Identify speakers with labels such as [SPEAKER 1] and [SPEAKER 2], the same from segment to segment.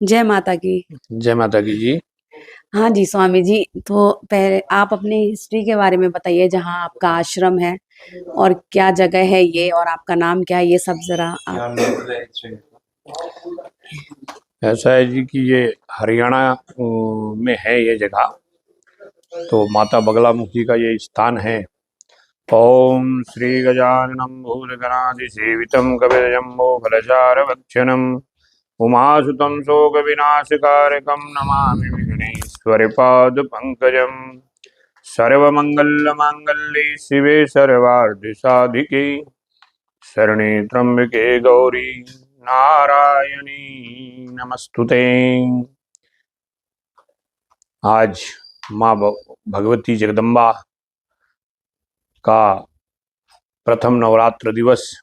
[SPEAKER 1] जय माता की।
[SPEAKER 2] जय माता की जी।
[SPEAKER 1] हाँ जी स्वामी जी, तो पहले आप अपनी हिस्ट्री के बारे में बताइए, जहाँ आपका आश्रम है और क्या जगह है ये, और आपका नाम क्या है, ये सब जरा आप।
[SPEAKER 2] ऐसा है जी कि ये हरियाणा में है ये जगह। तो माता बगलामुखी का ये स्थान है। ओम श्री गजाननम भूतगणाधिसेवितं कपितजम्बो फलचारभक्षणम् उमासुतं शोकविनाशकारकं नमामि विघ्नेश्वरपादपङ्कजम्। सर्वमङ्गलमाङ्गल्ये शिवे सर्वार्धसाधिके शरणे त्र्यंबके गौरी नारायणी नमस्तुते। आज माँ भगवती जगदम्बा का प्रथम नवरात्र दिवस,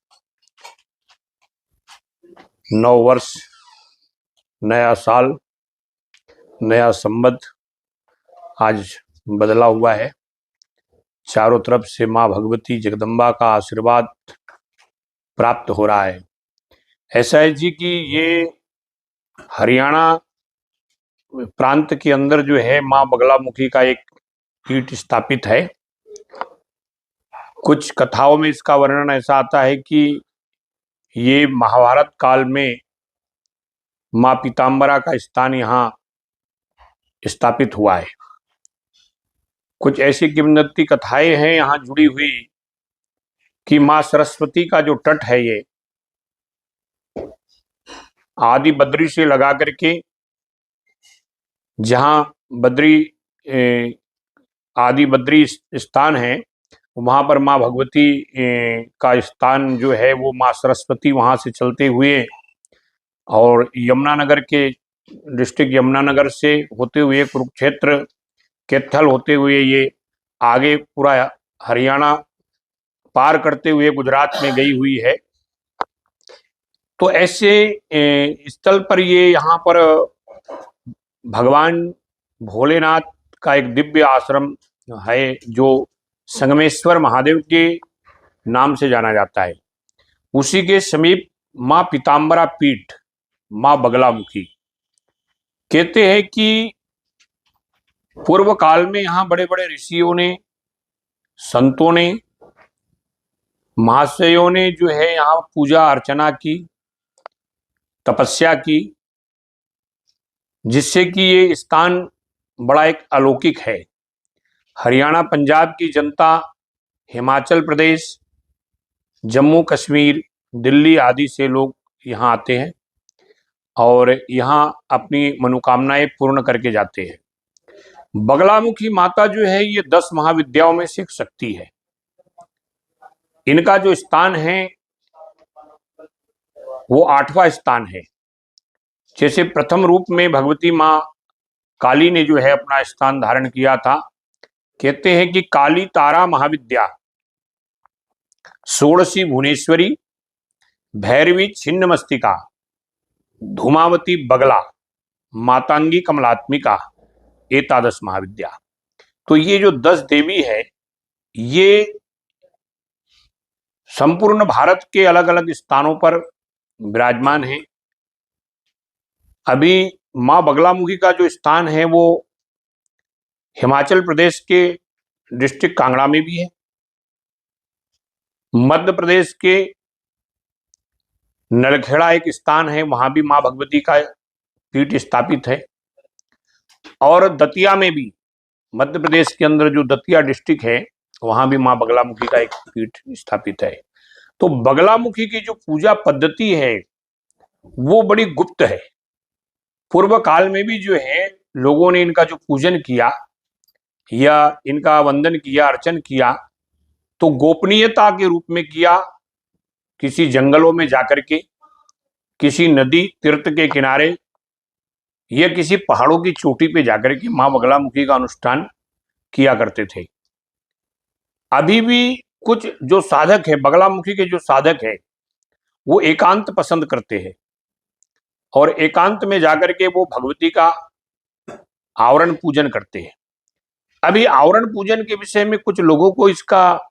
[SPEAKER 2] नव वर्ष, नया साल, नया संवत आज बदला हुआ है। चारों तरफ से माँ भगवती जगदम्बा का आशीर्वाद प्राप्त हो रहा है। ऐसा है जी कि ये हरियाणा प्रांत के अंदर जो है माँ बगलामुखी का एक पीठ स्थापित है। कुछ कथाओं में इसका वर्णन ऐसा आता है कि ये महाभारत काल में माँ पीताम्बरा का स्थान यहाँ स्थापित हुआ है। कुछ ऐसी किंवदंती कथाएं हैं यहाँ जुड़ी हुई कि माँ सरस्वती का जो तट है ये आदि बद्री से लगा करके, जहाँ बद्री आदि बद्री स्थान है, वहां पर माँ भगवती का स्थान जो है वो माँ सरस्वती वहां से चलते हुए और यमुनानगर के डिस्ट्रिक्ट यमुनानगर से होते हुए कुरुक्षेत्र के थल होते हुए ये आगे पूरा हरियाणा पार करते हुए गुजरात में गई हुई है। तो ऐसे स्थल पर ये यहाँ पर भगवान भोलेनाथ का एक दिव्य आश्रम है जो संगमेश्वर महादेव के नाम से जाना जाता है। उसी के समीप माँ पीताम्बरा पीठ, माँ बगलामुखी। कहते हैं कि पूर्व काल में यहाँ बड़े बड़े ऋषियों ने, संतों ने, महाशयों ने जो है यहाँ पूजा अर्चना की, तपस्या की, जिससे कि ये स्थान बड़ा एक अलौकिक है। हरियाणा पंजाब की जनता, हिमाचल प्रदेश, जम्मू कश्मीर, दिल्ली आदि से लोग यहाँ आते हैं और यहाँ अपनी मनोकामनाएं पूर्ण करके जाते हैं। बगलामुखी माता जो है ये 10 महाविद्याओं में से एक शक्ति है। इनका जो स्थान है वो 8वां स्थान है। जैसे प्रथम रूप में भगवती माँ काली ने जो है अपना स्थान धारण किया था। कहते हैं कि काली तारा महाविद्या, षोड़शी भुवनेश्वरी, भैरवी छिन्न मस्तिका, धूमावती बगला, मातांगी कमलात्मिका, एकादश महाविद्या। तो ये जो 10 देवी है ये संपूर्ण भारत के अलग अलग स्थानों पर विराजमान है। अभी माँ बगलामुखी का जो स्थान है वो हिमाचल प्रदेश के डिस्ट्रिक्ट कांगड़ा में भी है, मध्य प्रदेश के नलखेड़ा एक स्थान है, वहां भी माँ भगवती का पीठ स्थापित है, और दतिया में भी, मध्य प्रदेश के अंदर जो दतिया डिस्ट्रिक्ट है वहां भी माँ बगलामुखी का एक पीठ स्थापित है। तो बगलामुखी की जो पूजा पद्धति है वो बड़ी गुप्त है। पूर्व काल में भी जो है लोगों ने इनका जो पूजन किया या इनका वंदन किया, अर्चन किया, तो गोपनीयता के रूप में किया। किसी जंगलों में जाकर के, किसी नदी तीर्थ के किनारे या किसी पहाड़ों की चोटी पे जाकर के माँ बगलामुखी का अनुष्ठान किया करते थे। अभी भी कुछ जो साधक है, बगलामुखी के जो साधक है, वो एकांत पसंद करते हैं और एकांत में जाकर के वो भगवती का आवरण पूजन करते हैं। अभी आवरण पूजन के विषय में कुछ लोगों को इसका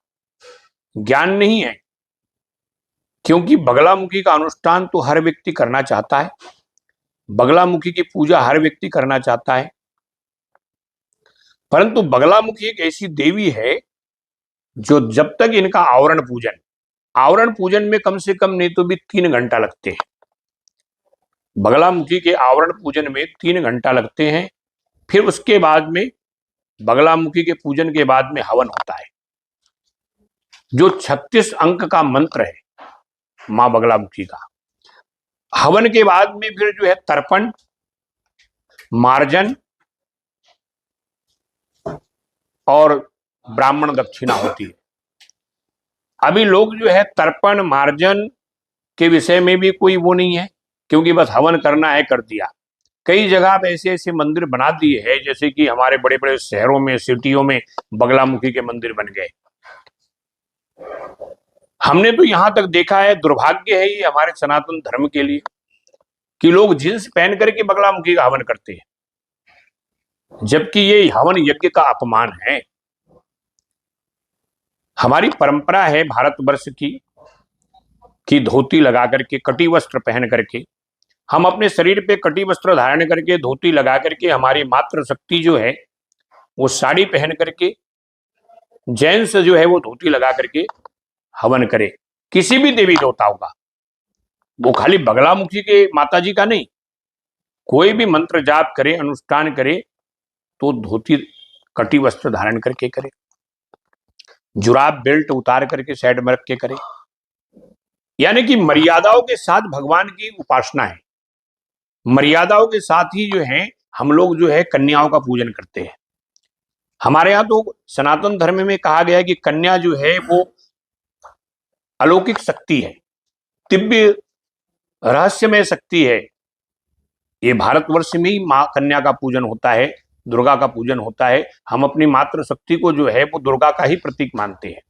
[SPEAKER 2] ज्ञान नहीं है, क्योंकि बगलामुखी का अनुष्ठान तो हर व्यक्ति करना चाहता है, बगलामुखी की पूजा हर व्यक्ति करना चाहता है, परंतु बगलामुखी एक ऐसी देवी है जो जब तक इनका आवरण पूजन में कम से कम नहीं तो भी 3 घंटा लगते हैं। बगलामुखी के आवरण पूजन में 3 घंटा लगते हैं। फिर उसके बाद में बगलामुखी के पूजन के बाद में हवन होता है, जो 36 अंक का मंत्र है मां बगलामुखी का। हवन के बाद में फिर जो है तर्पण, मार्जन और ब्राह्मण दक्षिणा होती है। अभी लोग जो है तर्पण मार्जन के विषय में भी कोई वो नहीं है, क्योंकि बस हवन करना है, कर दिया। कई जगह पे ऐसे ऐसे मंदिर बना दिए हैं, जैसे कि हमारे बड़े बड़े शहरों में, सिटियों में बगलामुखी के मंदिर बन गए। हमने तो यहां तक देखा है, दुर्भाग्य है ये हमारे सनातन धर्म के लिए, कि लोग जींस पहन करके बगलामुखी का हवन करते हैं, जबकि ये हवन यज्ञ का अपमान है। हमारी परंपरा है भारतवर्ष की धोती लगा करके, कटी वस्त्र पहन करके, हम अपने शरीर पे कटी वस्त्र धारण करके, धोती लगा करके, हमारी मातृ शक्ति जो है वो साड़ी पहन करके, जेंट्स जो है वो धोती लगा करके हवन करे, किसी भी देवी देवताओं का, वो खाली बगलामुखी के माता जी का नहीं। कोई भी मंत्र जाप करे, अनुष्ठान करे, तो धोती कटी वस्त्र धारण करके करे, जुराब बेल्ट उतार करके साइड में रख के करे। यानी कि मर्यादाओं के साथ भगवान की उपासना है। मर्यादाओं के साथ ही जो है हम लोग जो है कन्याओं का पूजन करते हैं। हमारे यहाँ तो सनातन धर्म में कहा गया है कि कन्या जो है वो अलौकिक शक्ति है, दिव्य रहस्यमय शक्ति है। ये भारतवर्ष में ही मां कन्या का पूजन होता है, दुर्गा का पूजन होता है। हम अपनी मातृ शक्ति को जो है वो दुर्गा का ही प्रतीक मानते हैं।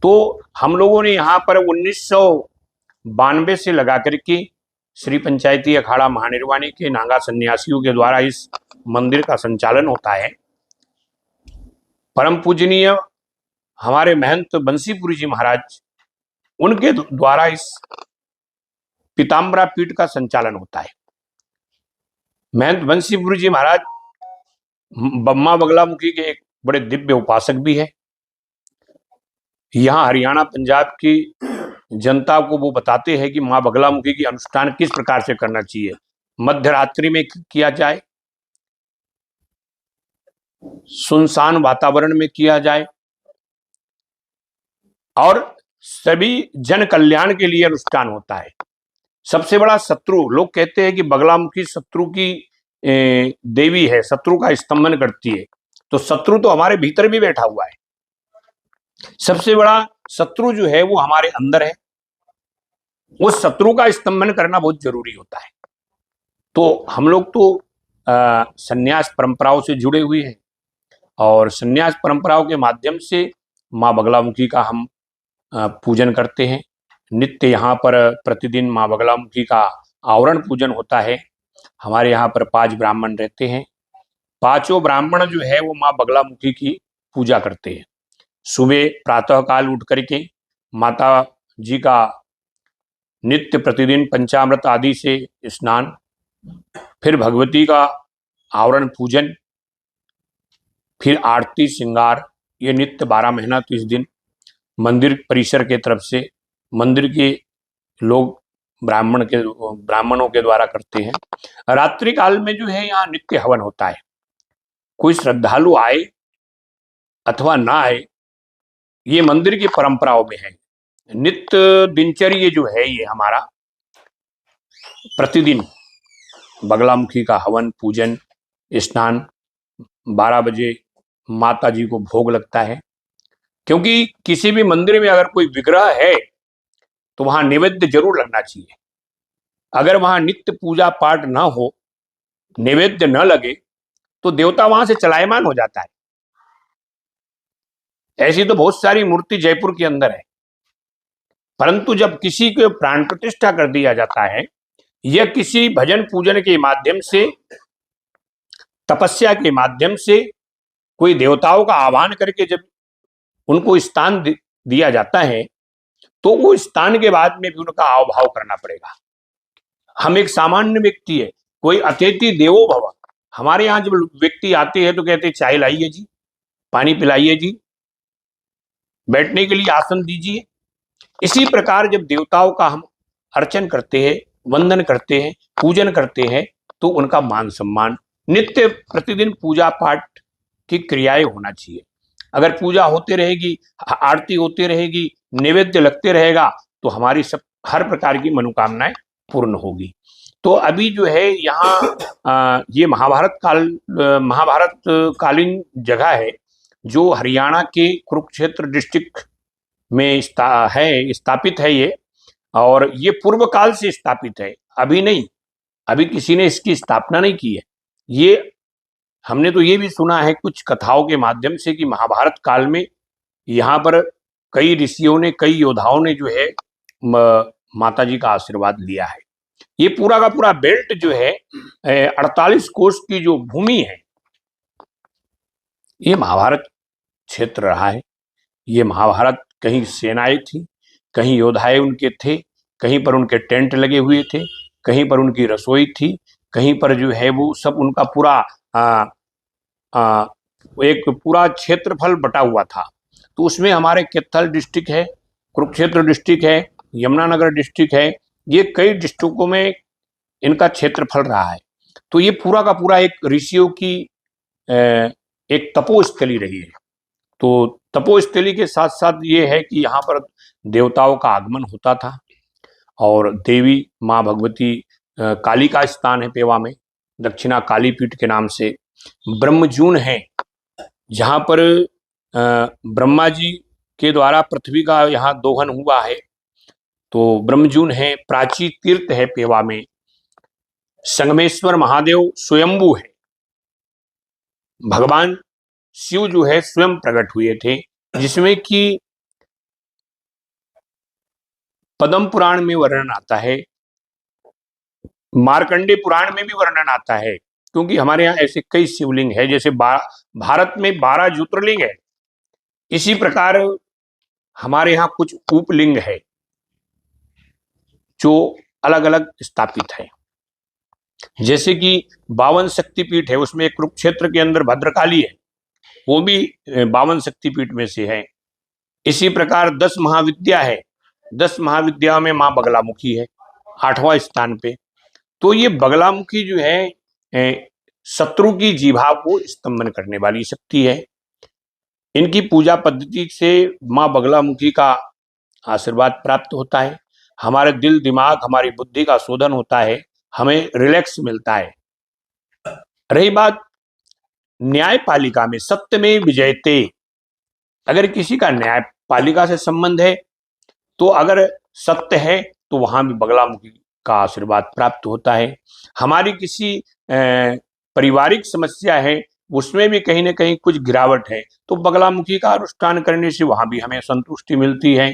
[SPEAKER 2] तो हम लोगों ने यहाँ पर 1992 से लगा करके श्री पंचायती अखाड़ा महानिर्वाणी के नागा सन्यासियों के द्वारा इस मंदिर का संचालन होता है। परम पूजनीय हमारे महंत बंसीपुरी जी महाराज, उनके द्वारा इस पीताम्बरा पीठ का संचालन होता है। महंत बंसीपुरी जी महाराज मां बगलामुखी के एक बड़े दिव्य उपासक भी है। यहाँ हरियाणा पंजाब की जनता को वो बताते हैं कि मां बगलामुखी की अनुष्ठान किस प्रकार से करना चाहिए। मध्य रात्रि में किया जाए, सुनसान वातावरण में किया जाए, और सभी जन कल्याण के लिए अनुष्ठान होता है। सबसे बड़ा शत्रु, लोग कहते हैं कि बगलामुखी शत्रु की देवी है, शत्रु का स्तंभन करती है, तो शत्रु तो हमारे भीतर भी बैठा हुआ है। सबसे बड़ा शत्रु जो है वो हमारे अंदर है। उस शत्रु का स्तंभन करना बहुत जरूरी होता है। तो हम लोग तो संन्यास परंपराओं से जुड़े हुए हैं, और संन्यास परंपराओं के माध्यम से मां बगलामुखी का हम पूजन करते हैं। नित्य यहाँ पर प्रतिदिन मां बगलामुखी का आवरण पूजन होता है। हमारे यहाँ पर 5 ब्राह्मण रहते हैं। 5 ब्राह्मण जो है वो मां बगलामुखी की पूजा करते हैं। सुबह प्रातः काल उठ करके माता जी का नित्य प्रतिदिन पंचामृत आदि से स्नान, फिर भगवती का आवरण पूजन, फिर आरती श्रृंगार, ये नित्य 12 महीना 30 दिन मंदिर परिसर के तरफ से मंदिर के लोग ब्राह्मणों के द्वारा करते हैं। रात्रि काल में जो है यहाँ नित्य हवन होता है। कोई श्रद्धालु आए अथवा ना आए, ये मंदिर की परंपराओं में है। नित्य दिनचर्या जो है ये हमारा प्रतिदिन बगलामुखी का हवन पूजन स्नान, 12 बजे माता जी को भोग लगता है। क्योंकि किसी भी मंदिर में अगर कोई विग्रह है तो वहां नैवेद्य जरूर लगना चाहिए। अगर वहां नित्य पूजा पाठ ना हो, नैवेद्य न लगे, तो देवता वहां से चलायमान हो जाता है। ऐसी तो बहुत सारी मूर्ति जयपुर के अंदर है, परंतु जब किसी को प्राण प्रतिष्ठा कर दिया जाता है या किसी भजन पूजन के माध्यम से, तपस्या के माध्यम से कोई देवताओं का आह्वान करके जब उनको स्थान दिया जाता है, तो वो स्थान के बाद में भी उनका आवभाव करना पड़ेगा। हम एक सामान्य व्यक्ति है, कोई अतिथि देवो भव। हमारे यहाँ जब व्यक्ति आते हैं तो कहते हैं चाय लाइए जी, पानी पिलाइए जी, बैठने के लिए आसन दीजिए। इसी प्रकार जब देवताओं का हम अर्चन करते हैं, वंदन करते हैं, पूजन करते हैं, तो उनका मान सम्मान, नित्य प्रतिदिन पूजा पाठ की क्रियाएं होना चाहिए। अगर पूजा होती रहेगी, आरती होती रहेगी, नैवेद्य लगते रहेगा, तो हमारी सब हर प्रकार की मनोकामनाएं पूर्ण होगी। तो अभी जो है यहाँ ये महाभारत कालीन जगह है, जो हरियाणा के कुरुक्षेत्र डिस्ट्रिक्ट में स्थापित है ये। और ये पूर्व काल से स्थापित है, अभी नहीं, अभी किसी ने इसकी स्थापना नहीं की है। ये हमने तो ये भी सुना है कुछ कथाओं के माध्यम से कि महाभारत काल में यहाँ पर कई ऋषियों ने, कई योद्धाओं ने जो है माता जी का आशीर्वाद लिया है। ये पूरा का पूरा बेल्ट जो है 48 कोस की जो भूमि है, ये महाभारत क्षेत्र रहा है। ये महाभारत, कहीं सेनाएं थी, कहीं योद्धाएं उनके थे, कहीं पर उनके टेंट लगे हुए थे, कहीं पर उनकी रसोई थी, कहीं पर जो है वो सब उनका पूरा एक पूरा क्षेत्रफल बटा हुआ था। तो उसमें हमारे कैथल डिस्ट्रिक्ट है, कुरुक्षेत्र डिस्ट्रिक्ट है, यमुनानगर डिस्ट्रिक्ट है, ये कई डिस्ट्रिक्टों में इनका क्षेत्रफल रहा है। तो ये पूरा का पूरा एक ऋषियों की एक तपोस्थली रही है। तो तपोस्थली के साथ साथ ये है कि यहाँ पर देवताओं का आगमन होता था, और देवी माँ भगवती काली का स्थान है पेवा में, दक्षिणा काली पीठ के नाम से। ब्रह्मजून है, जहाँ पर ब्रह्मा जी के द्वारा पृथ्वी का यहाँ दोहन हुआ है, तो ब्रह्मजून है। प्राची तीर्थ है पेवा में। संगमेश्वर महादेव स्वयंभू है, भगवान शिव जो है स्वयं प्रकट हुए थे, जिसमें कि पद्म पुराण में वर्णन आता है, मार्कंडे पुराण में भी वर्णन आता है, क्योंकि हमारे यहाँ ऐसे कई शिवलिंग है। जैसे भारत में 12 ज्योतिर्लिंग है, इसी प्रकार हमारे यहाँ कुछ उपलिंग है जो अलग अलग स्थापित है। जैसे कि 52 शक्तिपीठ है, उसमें कुरुक्षेत्र के अंदर भद्रकाली है, वो भी 52 शक्तिपीठ में से है। इसी प्रकार 10 महाविद्या है, 10 महाविद्या में माँ बगलामुखी है 8वां स्थान पे। तो ये बगलामुखी जो है शत्रु की जीभा को स्तंभन करने वाली शक्ति है। इनकी पूजा पद्धति से माँ बगलामुखी का आशीर्वाद प्राप्त होता है, हमारे दिल दिमाग, हमारी बुद्धि का शोधन होता है, हमें रिलैक्स मिलता है। रही बात न्यायपालिका में, सत्य में विजयते, अगर किसी का न्यायपालिका से संबंध है, तो अगर सत्य है तो वहां भी बगलामुखी का आशीर्वाद प्राप्त होता है। हमारी किसी पारिवारिक समस्या है, उसमें भी कहीं ना कहीं कुछ गिरावट है, तो बगलामुखी का अनुष्ठान करने से वहां भी हमें संतुष्टि मिलती है।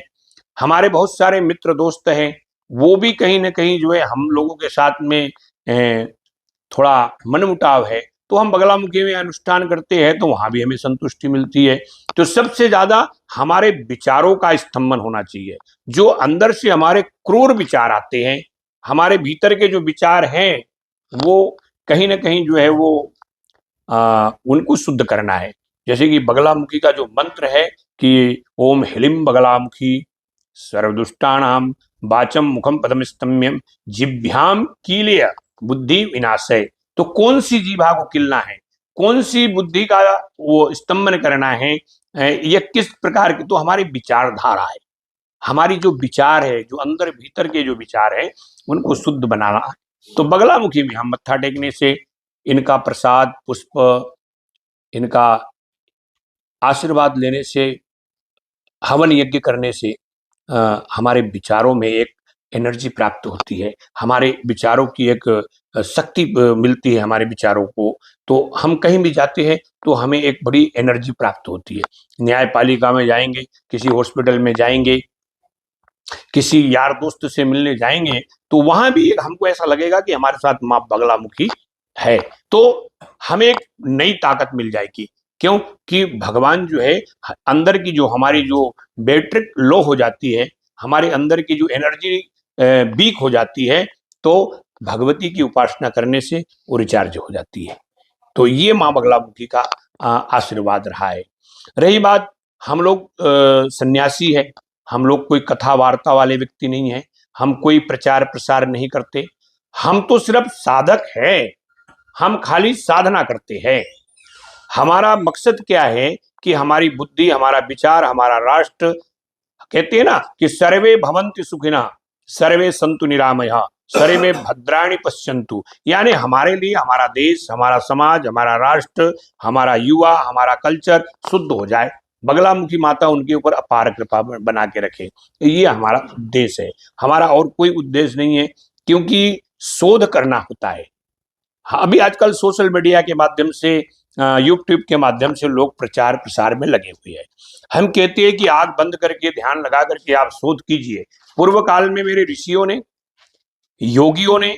[SPEAKER 2] हमारे बहुत सारे मित्र दोस्त हैं, वो भी कहीं ना कहीं जो है हम लोगों के साथ में थोड़ा मनमुटाव है, तो हम बगलामुखी में अनुष्ठान करते हैं, तो वहां भी हमें संतुष्टि मिलती है। तो सबसे ज्यादा हमारे विचारों का स्तंभन होना चाहिए। जो अंदर से हमारे क्रूर विचार आते हैं, हमारे भीतर के जो विचार हैं, वो कहीं ना कहीं जो है वो उनको शुद्ध करना है। जैसे कि बगलामुखी का जो मंत्र है कि ओम ह्लीं बगलामुखी सर्वदुष्टानाम वाचम मुखम पदमस्तम्यम जिभ्याम कीलय बुद्धि विनाशय। तो कौन सी जीभा को किलना है, कौन सी बुद्धि का वो स्तंभन करना है, यह किस प्रकार की, तो हमारी विचारधारा है, हमारी जो विचार है, जो अंदर भीतर के जो विचार है, उनको शुद्ध बनाना है। तो बगलामुखी में हम मत्था टेकने से, इनका प्रसाद पुष्प, इनका आशीर्वाद लेने से, हवन यज्ञ करने से हमारे विचारों में एक एनर्जी प्राप्त होती है, हमारे विचारों की एक शक्ति मिलती है हमारे विचारों को। तो हम कहीं भी जाते हैं तो हमें एक बड़ी एनर्जी प्राप्त होती है। न्यायपालिका में जाएंगे, किसी हॉस्पिटल में जाएंगे, किसी यार दोस्त से मिलने जाएंगे, तो वहां भी हमको ऐसा लगेगा कि हमारे साथ माँ बगलामुखी है, तो हमें एक नई ताकत मिल जाएगी। क्यों कि भगवान जो है अंदर की जो हमारी जो बैटरी लो हो जाती है, हमारे अंदर की जो एनर्जी वीक हो जाती है, तो भगवती की उपासना करने से वो रिचार्ज हो जाती है। तो ये माँ बगलामुखी का आशीर्वाद रहा है। रही बात, हम लोग सन्यासी है, हम लोग कोई कथा वार्ता वाले व्यक्ति नहीं है, हम कोई प्रचार प्रसार नहीं करते, हम तो सिर्फ साधक है, हम खाली साधना करते हैं। हमारा मकसद क्या है कि हमारी बुद्धि, हमारा विचार, हमारा राष्ट्र, कहते हैं ना कि सर्वे भवन्ति सुखिनः सर्वे सन्तु निरामयः सर्वे भद्राणि पश्यन्तु, यानी हमारे लिए हमारा देश, हमारा समाज, हमारा राष्ट्र, हमारा युवा, हमारा कल्चर शुद्ध हो जाए, बगलामुखी माता उनके ऊपर अपार कृपा बना के रखे, ये हमारा उद्देश्य है। हमारा और कोई उद्देश्य नहीं है, क्योंकि शोध करना होता है। अभी आजकल सोशल मीडिया के माध्यम से, यूट्यूब के माध्यम से लोग प्रचार प्रसार में लगे हुए हैं। हम कहते हैं कि आंख बंद करके ध्यान लगा करके आप शोध कीजिए। पूर्व काल में मेरे ऋषियों ने, योगियों ने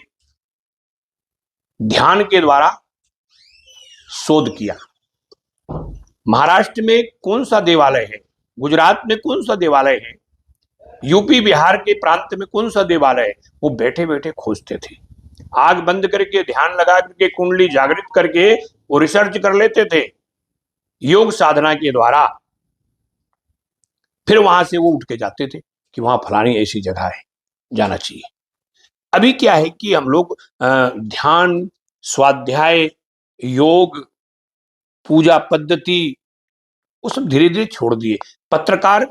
[SPEAKER 2] ध्यान के द्वारा शोध किया। महाराष्ट्र में कौन सा देवालय है, गुजरात में कौन सा देवालय है, यूपी बिहार के प्रांत में कौन सा देवालय है, वो बैठे बैठे खोजते थे। आंख बंद करके ध्यान लगा करके कुंडली जागृत करके वो रिसर्च कर लेते थे योग साधना के द्वारा। फिर वहां से वो उठ के जाते थे कि वहां फलानी ऐसी जगह है, जाना चाहिए। अभी क्या है कि हम लोग ध्यान, स्वाध्याय, योग, पूजा पद्धति वो सब धीरे धीरे छोड़ दिए। पत्रकार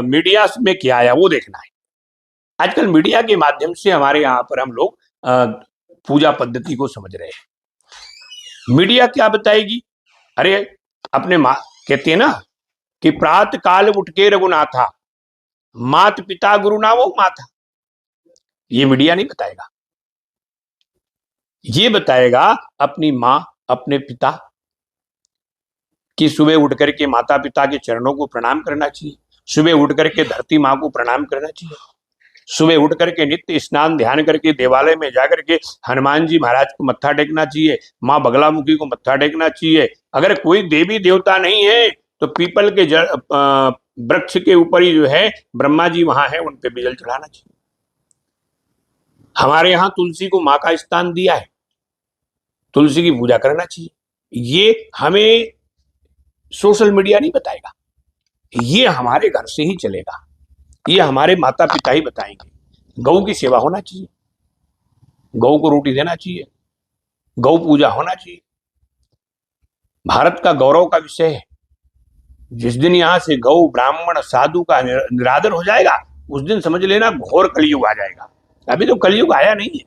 [SPEAKER 2] मीडिया में क्या आया वो देखना है। आजकल मीडिया के माध्यम से हमारे यहाँ पर हम लोग पूजा पद्धति को समझ रहे हैं। मीडिया क्या बताएगी? अरे अपने माँ कहते हैं ना कि प्रात काल उठ के रघुनाथा, मात पिता गुरु ना वो माता। ये मीडिया नहीं बताएगा, ये बताएगा अपनी माँ, अपने पिता कि सुबह उठ करके माता पिता के चरणों को प्रणाम करना चाहिए, सुबह उठ करके धरती माँ को प्रणाम करना चाहिए, सुबह उठ करके नित्य स्नान ध्यान करके देवालय में जाकर के हनुमान जी महाराज को मत्था टेकना चाहिए, माँ बगलामुखी को मत्था टेकना चाहिए। अगर कोई देवी देवता नहीं है तो पीपल के वृक्ष के ऊपर ही जो है ब्रह्मा जी वहां है, उन पे भी जल चढ़ाना चाहिए। हमारे यहाँ तुलसी को माँ का स्थान दिया है, तुलसी की पूजा करना चाहिए। ये हमें सोशल मीडिया नहीं बताएगा, ये हमारे घर से ही चलेगा, ये हमारे माता पिता ही बताएंगे। गौ की सेवा होना चाहिए, गौ को रोटी देना चाहिए, गौ पूजा होना चाहिए। भारत का गौरव का विषय है। जिस दिन यहां से गौ, ब्राह्मण, साधु का निरादर हो जाएगा, उस दिन समझ लेना घोर कलयुग आ जाएगा। अभी तो कलयुग आया नहीं है,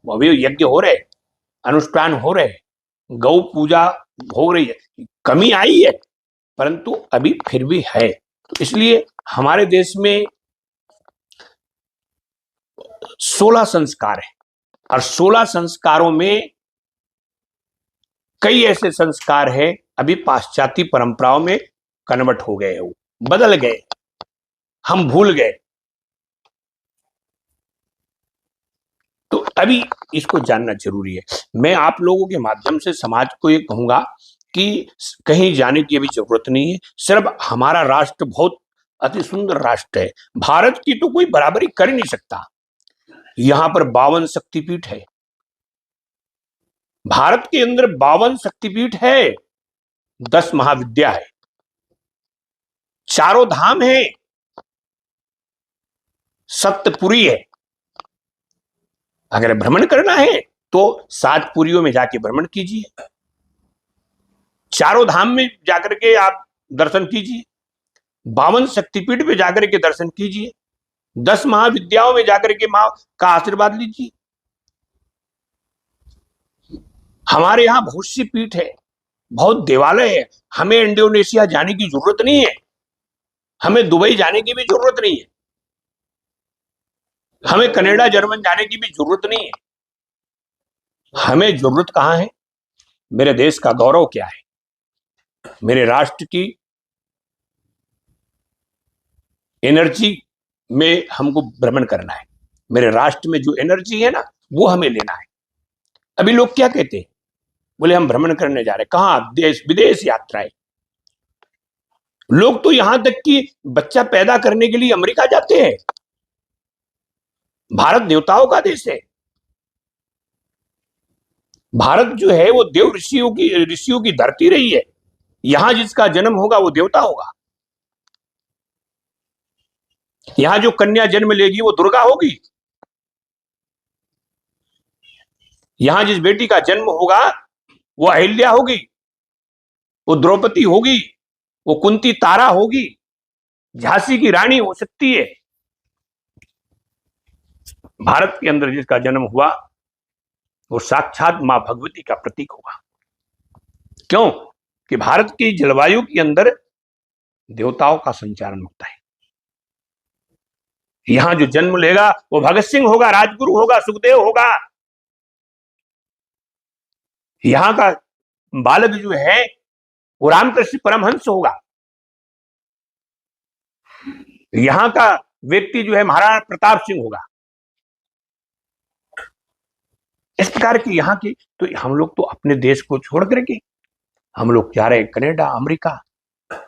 [SPEAKER 2] वो अभी यज्ञ हो रहे, अनुष्ठान हो रहे, गौ पूजा हो रही है, कमी आई है परंतु अभी फिर भी है। इसलिए हमारे देश में 16 संस्कार है और 16 संस्कारों में कई ऐसे संस्कार है अभी पाश्चात्य परंपराओं में कन्वर्ट हो गए, वो बदल गए, हम भूल गए। तो अभी इसको जानना जरूरी है। मैं आप लोगों के माध्यम से समाज को ये कहूंगा कि कहीं जाने की अभी जरूरत नहीं है। सिर्फ हमारा राष्ट्र बहुत अति सुंदर राष्ट्र है, भारत की तो कोई बराबरी कर ही नहीं सकता। यहां पर 52 शक्तिपीठ है, भारत के अंदर 52 शक्तिपीठ है, 10 महाविद्या है, चारों धाम है, सप्तपुरी है। अगर भ्रमण करना है तो 7 पुरियों में जाके भ्रमण कीजिए, चारों धाम में जाकर के आप दर्शन कीजिए, 52 शक्तिपीठ पे जाकर के दर्शन कीजिए, 10 महाविद्याओं में जाकर के मां का आशीर्वाद लीजिए। हमारे यहां बहुत सी पीठ है, बहुत देवालय है। हमें इंडोनेशिया जाने की जरूरत नहीं है, हमें दुबई जाने की भी जरूरत नहीं है, हमें कनाडा जर्मन जाने की भी जरूरत नहीं है। हमें जरूरत कहां है? मेरे देश का गौरव क्या है, मेरे राष्ट्र की एनर्जी में हमको भ्रमण करना है, मेरे राष्ट्र में जो एनर्जी है ना वो हमें लेना है। अभी लोग क्या कहते हैं, बोले हम भ्रमण करने जा रहे हैं, कहां? देश विदेश यात्राएं। लोग तो यहां तक कि बच्चा पैदा करने के लिए अमेरिका जाते हैं। भारत देवताओं का देश है, भारत जो है वो देव ऋषियों की धरती रही है। यहां जिसका जन्म होगा वो देवता होगा। यहां जो कन्या जन्म लेगी वो दुर्गा होगी। यहां जिस बेटी का जन्म होगा वो अहिल्या होगी, वो द्रौपदी होगी, वो कुंती तारा होगी, झांसी की रानी हो सकती है। भारत के अंदर जिसका जन्म हुआ वो साक्षात मां भगवती का प्रतीक होगा। क्यों? कि भारत की जलवायु के अंदर देवताओं का संचारण होता है। यहां जो जन्म लेगा वो भगत सिंह होगा, राजगुरु होगा, सुखदेव होगा। यहां का बालक जो है वो रामकृष्ण परमहंस होगा। यहां का व्यक्ति जो है महाराणा प्रताप सिंह होगा। इस प्रकार की यहाँ की, तो हम लोग तो अपने देश को छोड़ करके हम लोग जा रहे हैं कनाडा, अमेरिका,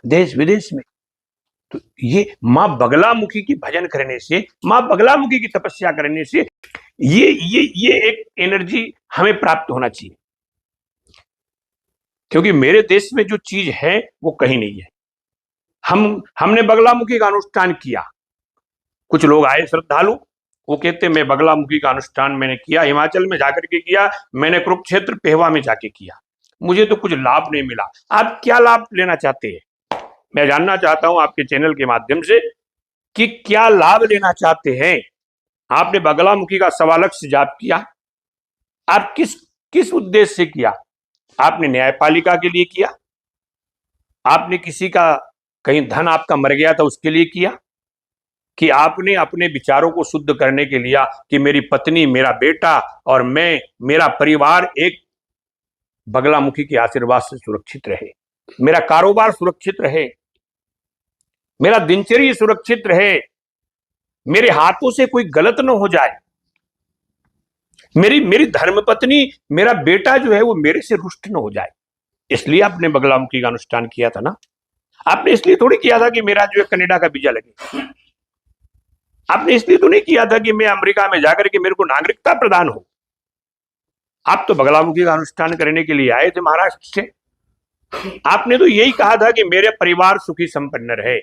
[SPEAKER 2] देश विदेश में। तो ये मां बगलामुखी की भजन करने से, मां बगलामुखी की तपस्या करने से ये एक एनर्जी हमें प्राप्त होना चाहिए। क्योंकि मेरे देश में जो चीज है वो कहीं नहीं है। हमने बगलामुखी का अनुष्ठान किया। कुछ लोग आए श्रद्धालु, वो कहते मैं बगलामुखी का अनुष्ठान मैंने किया, हिमाचल में जाकर के किया, मैंने कुरुक्षेत्र पेहवा में जाके किया, मुझे तो कुछ लाभ नहीं मिला। आप क्या लाभ लेना चाहते हैं? मैं जानना चाहता हूं आपके चैनल के माध्यम से कि क्या लाभ लेना चाहते हैं। आपने बगलामुखी का 1.25 जाप किया, आप किस उद्देश्य से किया? आपने न्यायपालिका के लिए किया? आपने किसी का कहीं धन आपका मर गया था उसके लिए किया? कि आपने अपने विचारों को शुद्ध करने के लिए कि मेरी पत्नी, मेरा बेटा और मैं, मेरा परिवार एक बगलामुखी के आशीर्वाद से सुरक्षित रहे, मेरा कारोबार सुरक्षित रहे, मेरा दिनचर्या सुरक्षित रहे, मेरे हाथों से कोई गलत न हो जाए, मेरी धर्मपत्नी, मेरा बेटा जो है वो मेरे से रुष्ट न हो जाए। इसलिए आपने बगलामुखी का अनुष्ठान किया था ना। आपने इसलिए थोड़ी किया था कि मेरा जो है कनाडा का वीजा लगे। आपने इसलिए तो नहीं किया था कि मैं अमेरिका में जाकर के मेरे को नागरिकता प्रदान हो। आप तो बगलामुखी का अनुष्ठान करने के लिए आए थे महाराष्ट्र से। आपने तो यही कहा था कि मेरे परिवार सुखी संपन्न रहे,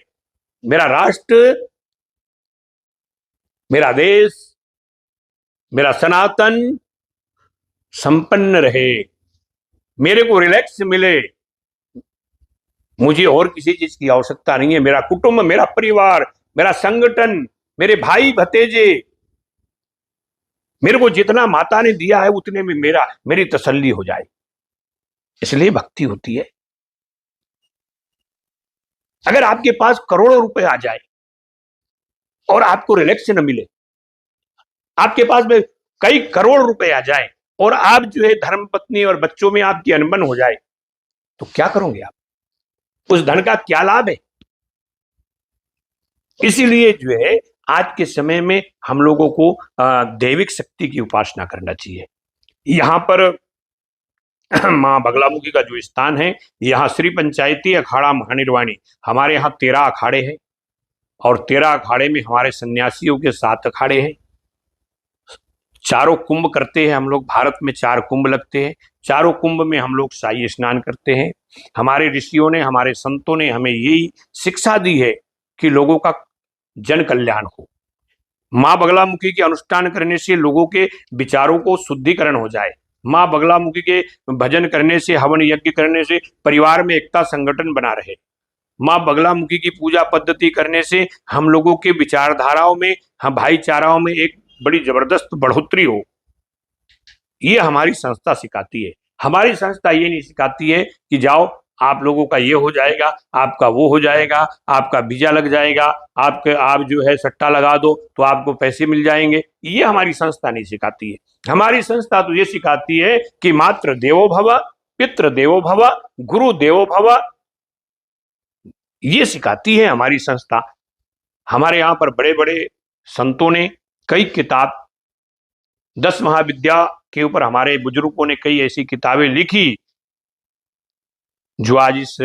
[SPEAKER 2] मेरा राष्ट्र, मेरा देश, मेरा सनातन संपन्न रहे, मेरे को रिलैक्स मिले, मुझे और किसी चीज की आवश्यकता नहीं है। मेरा कुटुंब, मेरा परिवार, मेरा संगठन, मेरे भाई भतीजे, मेरे को जितना माता ने दिया है उतने में मेरी तसल्ली हो जाए। इसलिए भक्ति होती है। अगर आपके पास करोड़ों रुपए आ जाए और आपको रिलैक्स न मिले, आपके पास में कई करोड़ रुपए आ जाए और आप जो है धर्मपत्नी और बच्चों में आपकी अनबन हो जाए, तो क्या करोगे आप? उस धन का क्या लाभ है? इसीलिए जो है आज के समय में हम लोगों को दैविक शक्ति की उपासना करना चाहिए। यहां पर मां बगलामुखी का जो स्थान है, यहाँ श्री पंचायती अखाड़ा महानिर्वाणी, हमारे यहाँ 13 अखाड़े हैं और 13 अखाड़े में हमारे सन्यासियों के 7 अखाड़े हैं। चारों कुंभ करते हैं हम लोग। भारत में 4 कुंभ लगते हैं। चारों कुंभ में हम लोग शाही स्नान करते हैं। हमारे ऋषियों ने, हमारे संतों ने हमें यही शिक्षा दी है कि लोगों का जन कल्याण हो। मां बगलामुखी के अनुष्ठान करने से लोगों के विचारों को शुद्धिकरण हो जाए। मां बगलामुखी के भजन करने से, हवन यज्ञ करने से परिवार में एकता, संगठन बना रहे। मां बगलामुखी की पूजा पद्धति करने से हम लोगों के विचारधाराओं में, हम भाईचाराओं में एक बड़ी जबरदस्त बढ़ोतरी हो। ये हमारी संस्था सिखाती है। हमारी संस्था ये नहीं सिखाती है कि जाओ आप लोगों का ये हो जाएगा, आपका वो हो जाएगा, आपका वीजा लग जाएगा, आप जो है सट्टा लगा दो तो आपको पैसे मिल जाएंगे। ये हमारी संस्था नहीं सिखाती है। हमारी संस्था तो ये सिखाती है कि मातृ देवो भव, पितृ देवो भव, गुरु देवो भव। ये सिखाती है हमारी संस्था। हमारे यहाँ पर बड़े बड़े संतों ने कई किताब, 10 महाविद्या के ऊपर हमारे बुजुर्गों ने कई ऐसी किताबें लिखी जो आज इस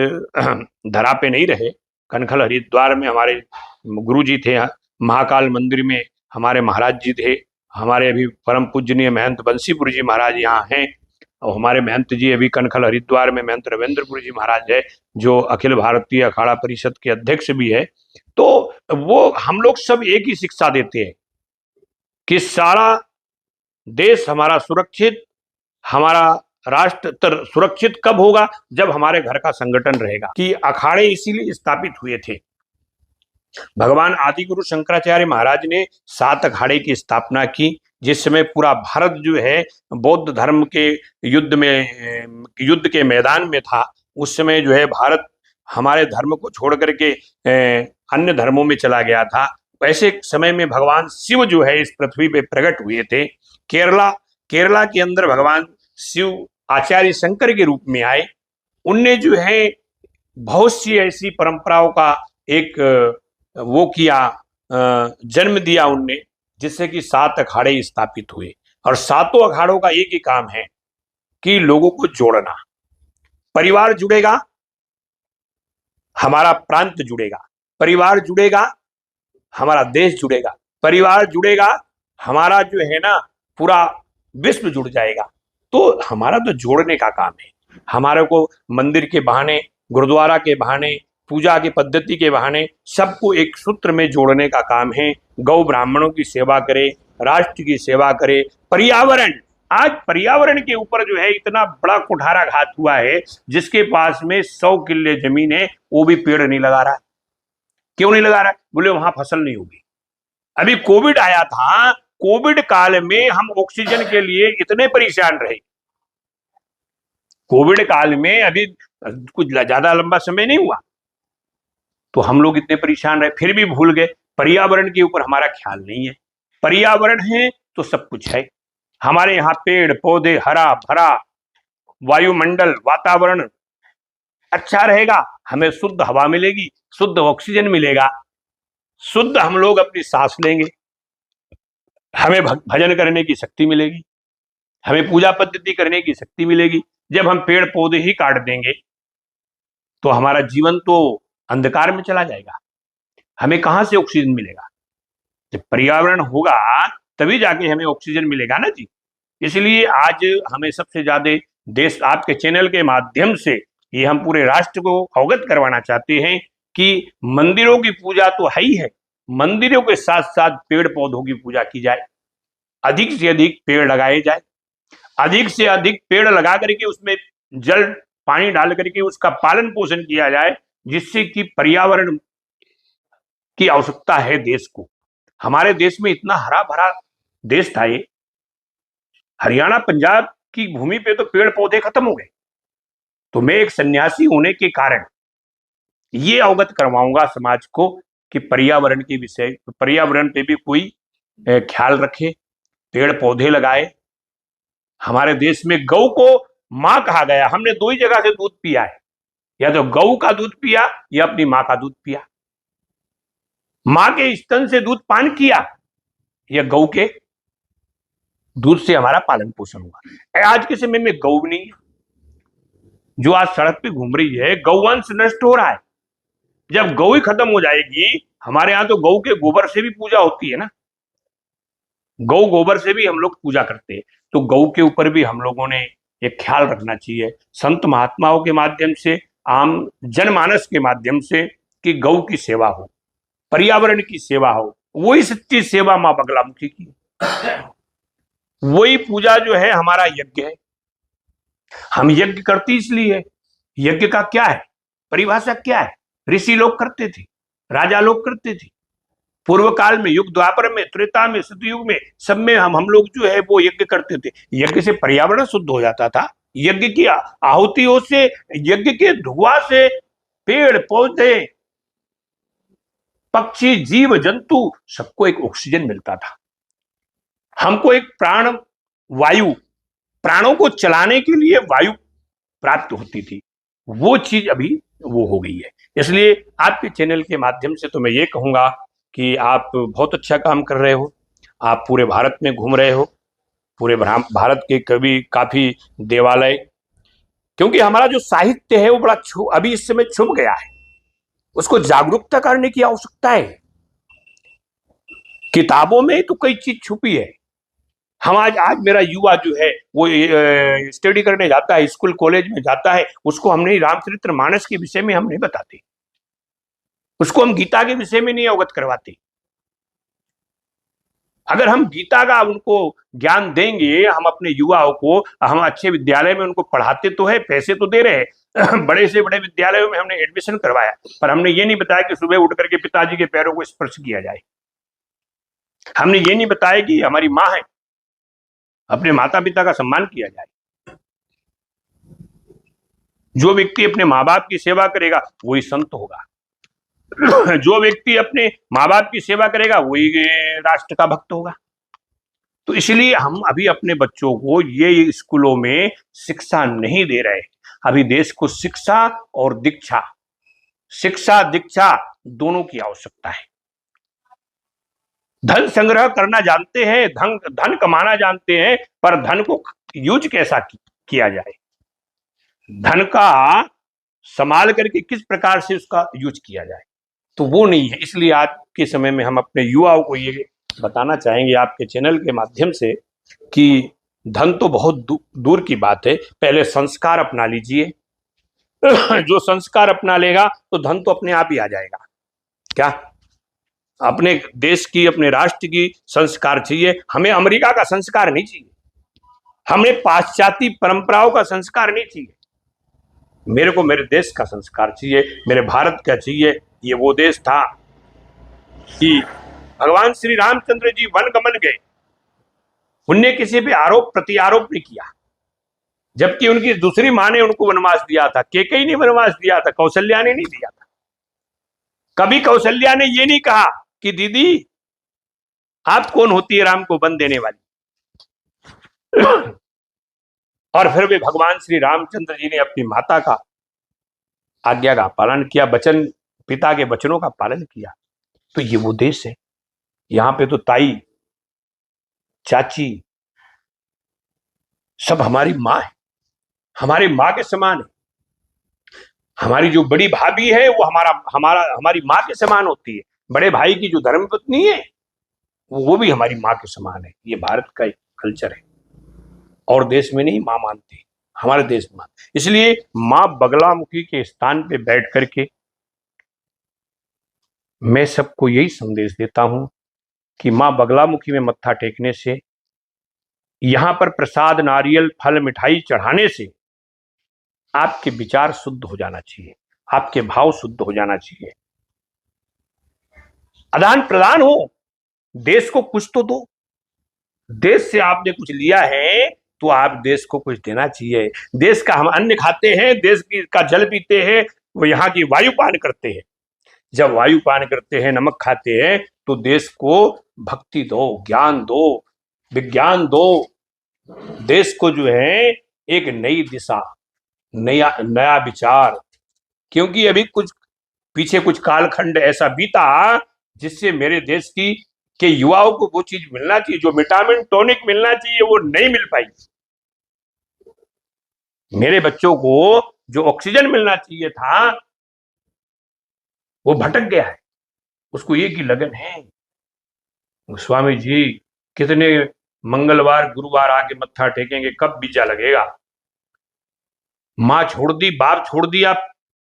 [SPEAKER 2] धरा पे नहीं रहे। कनखल हरिद्वार में हमारे गुरुजी थे, महाकाल मंदिर में हमारे महाराज जी थे, हमारे अभी परम पूजनीय महंत बंसीपुर जी महाराज यहाँ हैं। और हमारे महंत जी अभी कनखल हरिद्वार में महंत रविंद्रपुरी जी महाराज है, जो अखिल भारतीय अखाड़ा परिषद के अध्यक्ष भी है। तो वो हम लोग सब एक ही शिक्षा देते हैं कि सारा देश हमारा सुरक्षित, हमारा राष्ट्र सुरक्षित कब होगा, जब हमारे घर का संगठन रहेगा। कि अखाड़े इसीलिए स्थापित हुए थे। भगवान आदि गुरु शंकराचार्य महाराज ने 7 अखाड़े की स्थापना की, जिस समय पूरा भारत जो है बौद्ध धर्म के युद्ध के मैदान में था। उस समय जो है भारत हमारे धर्म को छोड़ करके अन्य धर्मों में चला गया था। वैसे समय में भगवान शिव जो है इस पृथ्वी पे प्रकट हुए थे। केरला के अंदर भगवान शिव आचार्य शंकर के रूप में आए। उनने जो है बहुत सी ऐसी परंपराओं का एक वो किया, जन्म दिया उनने, जिससे कि 7 अखाड़े स्थापित हुए। और 7 अखाड़ों का एक ही काम है कि लोगों को जोड़ना। परिवार जुड़ेगा, हमारा प्रांत जुड़ेगा। परिवार जुड़ेगा, हमारा देश जुड़ेगा। परिवार जुड़ेगा, हमारा जो है ना पूरा विश्व जुड़ जाएगा। तो हमारा तो जोड़ने का काम है। हमारे को मंदिर के बहाने, गुरुद्वारा के बहाने, पूजा की पद्धति के बहाने सबको एक सूत्र में जोड़ने का काम है। गौ ब्राह्मणों की सेवा करे, राष्ट्र की सेवा करे, पर्यावरण। आज पर्यावरण के ऊपर जो है इतना बड़ा कुठाराघात हुआ है, जिसके पास में 100 किल्ले जमीन है वो भी पेड़ नहीं लगा रहा है। क्यों नहीं लगा रहा है? बोले वहां फसल नहीं होगी। अभी कोविड आया था, कोविड काल में हम ऑक्सीजन के लिए इतने परेशान रहे। कोविड काल में अभी कुछ ज्यादा लंबा समय नहीं हुआ, तो हम लोग इतने परेशान रहे, फिर भी भूल गए। पर्यावरण के ऊपर हमारा ख्याल नहीं है। पर्यावरण है तो सब कुछ है। हमारे यहाँ पेड़ पौधे, हरा भरा वायुमंडल, वातावरण अच्छा रहेगा, हमें शुद्ध हवा मिलेगी, शुद्ध ऑक्सीजन मिलेगा, शुद्ध हम लोग अपनी सांस लेंगे, हमें भजन करने की शक्ति मिलेगी, हमें पूजा पद्धति करने की शक्ति मिलेगी। जब हम पेड़ पौधे ही काट देंगे तो हमारा जीवन तो अंधकार में चला जाएगा। हमें कहां से ऑक्सीजन मिलेगा? जब पर्यावरण होगा तभी जाके हमें ऑक्सीजन मिलेगा ना जी। इसलिए आज हमें सबसे ज्यादा देश, आपके चैनल के माध्यम से ये हम पूरे राष्ट्र को अवगत करवाना चाहते हैं कि मंदिरों की पूजा तो है ही है, मंदिरों के साथ साथ पेड़ पौधों की पूजा की जाए। अधिक से अधिक पेड़ लगाए जाए, अधिक से अधिक पेड़ लगा करके उसमें जल पानी डाल करके उसका पालन पोषण किया जाए, जिससे कि पर्यावरण की आवश्यकता है देश को। हमारे देश में इतना हरा भरा देश था, ये हरियाणा पंजाब की भूमि पे तो पेड़ पौधे खत्म हो गए। तो मैं एक सन्यासी होने के कारण ये अवगत करवाऊंगा समाज को कि पर्यावरण के विषय, पर्यावरण पे भी कोई ख्याल रखे, पेड़ पौधे लगाए। हमारे देश में गौ को मां कहा गया। हमने 2 ही जगह से दूध पिया है, या तो गौ का दूध पिया या अपनी मां का दूध पिया। मां के स्तन से दूध पान किया या गौ के दूध से हमारा पालन पोषण हुआ। आज के समय में गौ भी नहीं है। जो आज सड़क पे घूम रही है, गौवंश नष्ट हो रहा है। जब गौ ही खत्म हो जाएगी, हमारे यहां तो गौ के गोबर से भी पूजा होती है ना, गौ गोबर से भी हम लोग पूजा करते हैं। तो गौ के ऊपर भी हम लोगों ने एक ख्याल रखना चाहिए, संत महात्माओं के माध्यम से, आम जनमानस के माध्यम से, कि गौ की सेवा हो, पर्यावरण की सेवा हो। वही सच्ची सेवा मां बगलामुखी की, वही पूजा जो है हमारा यज्ञ है। हम यज्ञ करते इसलिए, यज्ञ का क्या है, परिभाषा क्या है? ऋषि लोग करते थे, राजा लोग करते थे, पूर्व काल में, युग द्वापर में, त्रेता में, सतयुग में, सब में हम लोग जो है वो यज्ञ करते थे। यज्ञ से पर्यावरण शुद्ध हो जाता था। यज्ञ की आहुतियों से, यज्ञ के धुआं से पेड़ पौधे, पक्षी, जीव जंतु, सबको एक ऑक्सीजन मिलता था। हमको एक प्राण वायु, प्राणों को चलाने के लिए वायु प्राप्त होती थी। वो चीज अभी वो हो गई है। इसलिए आपके चैनल के माध्यम से तो मैं ये कहूंगा कि आप बहुत अच्छा काम कर रहे हो। आप पूरे भारत में घूम रहे हो, पूरे भारत के कवि, काफी देवालय, क्योंकि हमारा जो साहित्य है वो बड़ा अभी इस समय छुप गया है। उसको जागरूकता करने की आवश्यकता है। किताबों में तो कई चीज छुपी है, हम आज मेरा युवा जो है वो स्टडी करने जाता है, स्कूल कॉलेज में जाता है, उसको हमने रामचरितमानस के विषय में हम नहीं बताते, उसको हम गीता के विषय में नहीं अवगत करवाते। अगर हम गीता का उनको ज्ञान देंगे, हम अपने युवाओं को, हम अच्छे विद्यालय में उनको पढ़ाते तो है, पैसे तो दे रहे हैं, बड़े से बड़े विद्यालयों में हमने एडमिशन करवाया, पर हमने ये नहीं बताया कि सुबह उठ करके पिताजी के पैरों को स्पर्श किया जाए। हमने ये नहीं बताया कि हमारी माँ है, अपने माता पिता का सम्मान किया जाए। जो व्यक्ति अपने माँ बाप की सेवा करेगा वही संत होगा, जो व्यक्ति अपने माँ बाप की सेवा करेगा वही राष्ट्र का भक्त होगा। तो इसलिए हम अभी अपने बच्चों को ये स्कूलों में शिक्षा नहीं दे रहे। अभी देश को शिक्षा और दीक्षा, शिक्षा दीक्षा दोनों की आवश्यकता है। धन संग्रह करना जानते हैं, धन कमाना जानते हैं, पर धन को यूज कैसा किया जाए, धन का संभाल करके किस प्रकार से उसका यूज किया जाए, तो वो नहीं है। इसलिए आज के समय में हम अपने युवाओं को ये बताना चाहेंगे आपके चैनल के माध्यम से कि धन तो बहुत दूर की बात है, पहले संस्कार अपना लीजिए। जो संस्कार अपना लेगा तो धन तो अपने आप ही आ जाएगा। क्या अपने देश की, अपने राष्ट्र की संस्कार चाहिए, हमें अमेरिका का संस्कार नहीं चाहिए, हमें पाश्चात्य परंपराओं का संस्कार नहीं चाहिए। मेरे को मेरे देश का संस्कार चाहिए, मेरे भारत का चाहिए। ये वो देश था कि भगवान श्री रामचंद्र जी वन गमन गए, उनने किसी पे आरोप प्रत्यारोप नहीं किया, जबकि उनकी दूसरी मां ने उनको वनवास दिया था। केकई ने वनवास दिया था, कौशल्या ने नहीं दिया था। कभी कौशल्या ने ये नहीं कहा कि दीदी आप कौन होती है राम को वन देने वाली। और फिर भी भगवान श्री रामचंद्र जी ने अपनी माता का आज्ञा का पालन किया, वचन, पिता के वचनों का पालन किया। तो ये वो देश है, यहाँ पे तो ताई चाची सब हमारी माँ है, हमारी माँ के समान है। हमारी जो बड़ी भाभी है वो हमारी माँ के समान होती है। बड़े भाई की जो धर्मपत्नी है वो भी हमारी माँ के समान है। ये भारत का एक कल्चर है, और देश में नहीं माँ मानते, हमारे देश में। इसलिए माँ बगलामुखी के स्थान पे बैठ करके मैं सबको यही संदेश देता हूं कि माँ बगलामुखी में मत्था टेकने से, यहां पर प्रसाद, नारियल, फल, मिठाई चढ़ाने से आपके विचार शुद्ध हो जाना चाहिए, आपके भाव शुद्ध हो जाना चाहिए, आदान प्रदान हो, देश को कुछ तो दो। देश से आपने कुछ लिया है तो आप देश को कुछ देना चाहिए। देश का हम अन्न खाते हैं, देश का जल पीते हैं, वो यहाँ की वायु पान करते हैं। जब वायु पान करते हैं, नमक खाते हैं, तो देश को भक्ति दो, ज्ञान दो, विज्ञान दो। देश को जो है एक नई दिशा, नया विचार, क्योंकि अभी पीछे कुछ कालखंड ऐसा बीता जिससे मेरे देश के युवाओं को वो चीज मिलना चाहिए, जो विटामिन टॉनिक मिलना चाहिए, वो नहीं मिल पाई। मेरे बच्चों को जो ऑक्सीजन मिलना चाहिए था वो भटक गया है। उसको एक ही लगन है, स्वामी जी कितने मंगलवार गुरुवार आके मत्था टेकेंगे, कब बीजा लगेगा। माँ छोड़ दी, बाप छोड़ दिया,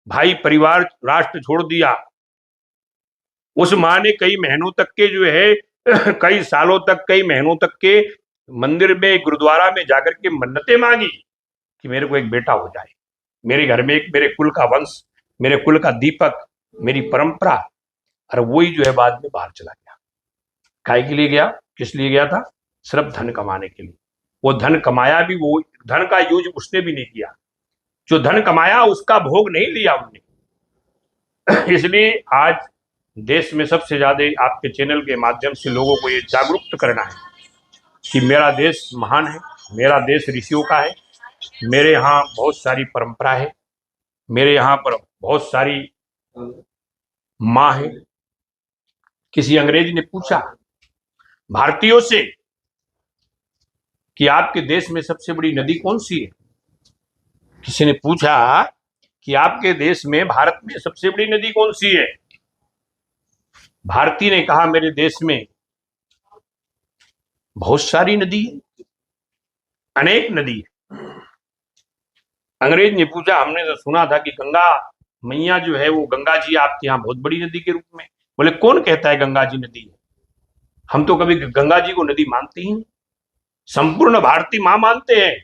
[SPEAKER 2] भाई परिवार राष्ट्र छोड़ दिया। उस माँ ने कई महीनों तक के जो है कई सालों तक, कई महीनों तक के मंदिर में, गुरुद्वारा में जाकर के मन्नतें मांगी कि मेरे को एक बेटा हो जाए, मेरे घर में एक, मेरे कुल का वंश, मेरे कुल का दीपक, मेरी परंपरा। और वही जो है बाद में बाहर चला गया। काय के लिए गया, किस लिए गया था? सिर्फ धन कमाने के लिए। वो धन कमाया भी, वो धन का यूज उसने भी नहीं किया। जो धन कमाया उसका भोग नहीं लिया उन्होंने। इसलिए आज देश में सबसे ज्यादा आपके चैनल के माध्यम से लोगों को ये जागरूक करना है कि मेरा देश महान है, मेरा देश ऋषियों का है, मेरे यहाँ बहुत सारी परंपरा है, मेरे यहाँ पर बहुत सारी माँ है। किसी अंग्रेज ने पूछा भारतीयों से कि आपके देश में सबसे बड़ी नदी कौन सी है? किसी ने पूछा कि आपके देश में, भारत में सबसे बड़ी नदी कौन सी है? भारतीय ने कहा मेरे देश में बहुत सारी नदी है, अनेक नदी है। अंग्रेज ने पूछा, हमने तो सुना था कि गंगा मैया जो है वो गंगा जी आपके यहाँ बहुत बड़ी नदी के रूप में। बोले कौन कहता है गंगा जी नदी है? हम तो कभी गंगा जी को नदी मानते ही नहीं, संपूर्ण भारतीय मां मानते हैं।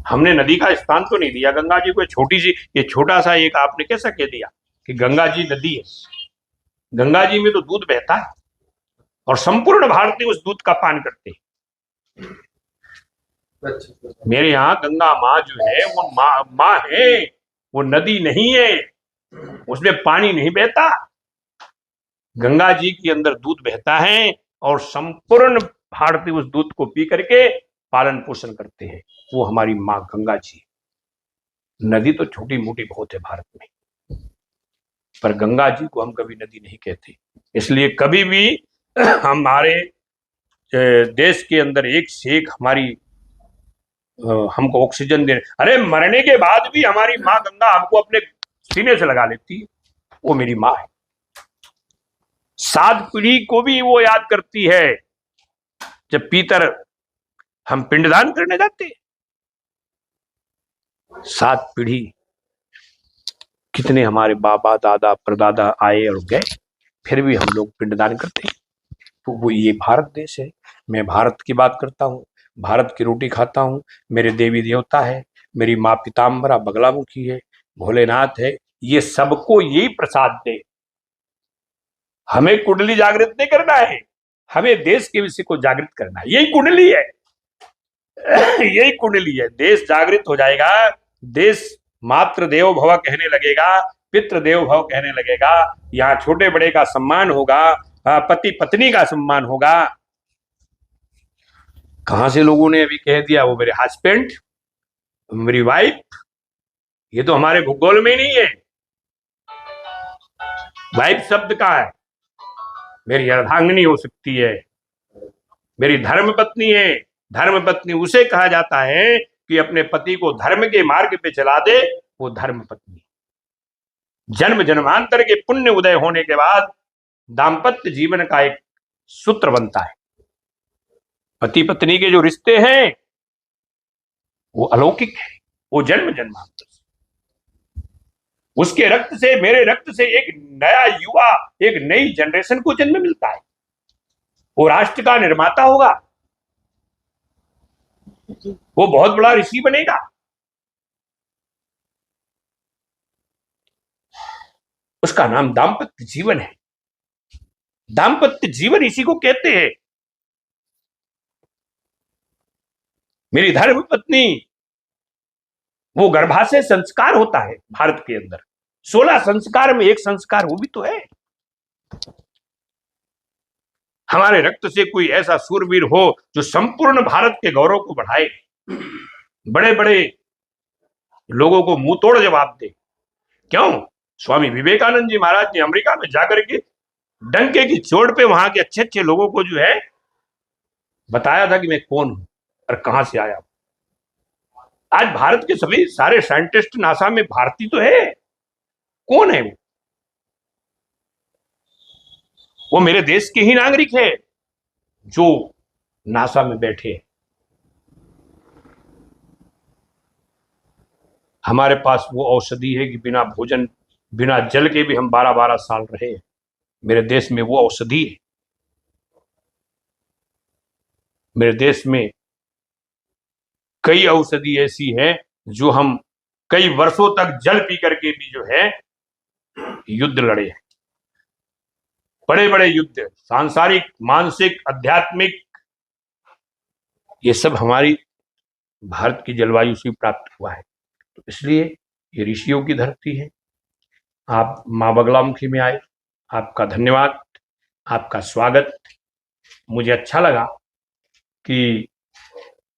[SPEAKER 2] हमने नदी का स्थान तो नहीं दिया गंगा जी को। छोटी सी ये छोटा सा एक आपने कैसा कह दिया कि गंगा जी नदी है? गंगा जी में तो दूध बहता है और संपूर्ण भारतीय उस दूध का पान करते हैं। मेरे यहाँ गंगा माँ जो है वो माँ है, वो नदी नहीं है, उसमें पानी नहीं बहता। गंगा जी के अंदर दूध बहता है और संपूर्ण भारतीय उस दूध को पी करके पालन पोषण करते हैं। वो हमारी माँ गंगा जी। नदी तो छोटी मोटी बहुत है भारत में, पर गंगा जी को हम कभी नदी नहीं कहते। इसलिए कभी भी हमारे देश के अंदर एक से एक हमारी हमको ऑक्सीजन दे, अरे मरने के बाद भी हमारी माँ गंगा हमको अपने सीने से लगा लेती है। वो मेरी माँ है। 7 पीढ़ी को भी वो याद करती है। जब पीतर हम पिंडदान करने जाते, 7 पीढ़ी, कितने हमारे बाबा दादा परदादा आए और गए, फिर भी हम लोग पिंडदान करते हैं। तो वो ये भारत देश है। मैं भारत की बात करता हूँ, भारत की रोटी खाता हूँ। मेरे देवी देवता है, मेरी माँ पीताम्बरा बगलामुखी है, भोलेनाथ है। ये सबको यही प्रसाद दे। हमें कुंडली जागृत नहीं करना है, हमें देश के विषय को जागृत करना है। यही कुंडली है, यही कुंडली है। देश जागृत हो जाएगा, देश मातृ देवो भव कहने लगेगा, पितृ देवो भव कहने लगेगा। यहाँ छोटे बड़े का सम्मान होगा, पति पत्नी का सम्मान होगा। कहां से लोगों ने अभी कह दिया वो मेरे हस्बैंड, मेरी वाइफ, ये तो हमारे भूगोल में नहीं है। वाइफ शब्द का है, मेरी अर्धांगिनी हो सकती है, मेरी धर्म पत्नी है। धर्म पत्नी उसे कहा जाता है कि अपने पति को धर्म के मार्ग पे चला दे, वो धर्म पत्नी। जन्म जन्मांतर के पुण्य उदय होने के बाद दाम्पत्य जीवन का एक सूत्र बनता है। पति पत्नी के जो रिश्ते हैं वो अलौकिक है, वो जन्म जन्मांतर से। उसके रक्त से, मेरे रक्त से एक नया युवा, एक नई जनरेशन को जन्म मिलता है। वो राष्ट्र का निर्माता होगा, वो बहुत बड़ा ऋषि बनेगा। उसका नाम दाम्पत्य जीवन है। दाम्पत्य जीवन इसी को कहते हैं। मेरी धर्म पत्नी, वो गर्भाशय संस्कार होता है भारत के अंदर। 16 संस्कार में एक संस्कार वो भी तो है। हमारे रक्त से कोई ऐसा सूरवीर हो जो संपूर्ण भारत के गौरव को बढ़ाए, बड़े बड़े लोगों को मुंह तोड़ जवाब दे। क्यों? स्वामी विवेकानंद जी महाराज ने अमेरिका में जाकर के डंके की चोट पे वहां के अच्छे अच्छे लोगों को जो है बताया था कि मैं कौन हूं और कहां से आया हूं। आज भारत के सभी सारे साइंटिस्ट नासा में भारतीय तो है। कौन है वो मेरे देश के ही नागरिक है जो नासा में बैठे हैं। हमारे पास वो औषधि है कि बिना भोजन बिना जल के भी हम 12-12 साल रहे हैं। मेरे देश में वो औषधि है। मेरे देश में कई औषधि ऐसी है जो हम कई वर्षों तक जल पी करके भी जो है युद्ध लड़े हैं। बड़े बड़े युद्ध, सांसारिक, मानसिक, आध्यात्मिक, ये सब हमारी भारत की जलवायु से प्राप्त हुआ है। तो इसलिए ये ऋषियों की धरती है। आप माँ बगलामुखी में आए, आपका धन्यवाद, आपका स्वागत। मुझे अच्छा लगा कि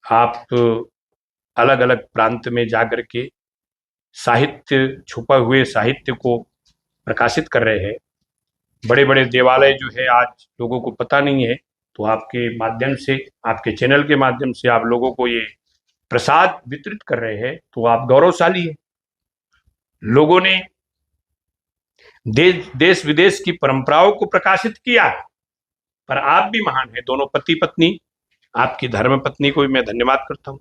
[SPEAKER 2] आप अलग अलग प्रांत में जाकर के साहित्य, छुपा हुए साहित्य को प्रकाशित कर रहे हैं। बड़े बड़े देवालय जो है आज लोगों को पता नहीं है, तो आपके माध्यम से, आपके चैनल के माध्यम से आप लोगों को ये प्रसाद वितरित कर रहे हैं, तो आप गौरवशाली है। लोगों ने देश विदेश की परंपराओं को प्रकाशित किया है। पर आप भी महान हैं, दोनों पति पत्नी। आपकी धर्म पत्नी को भी मैं धन्यवाद करता हूँ,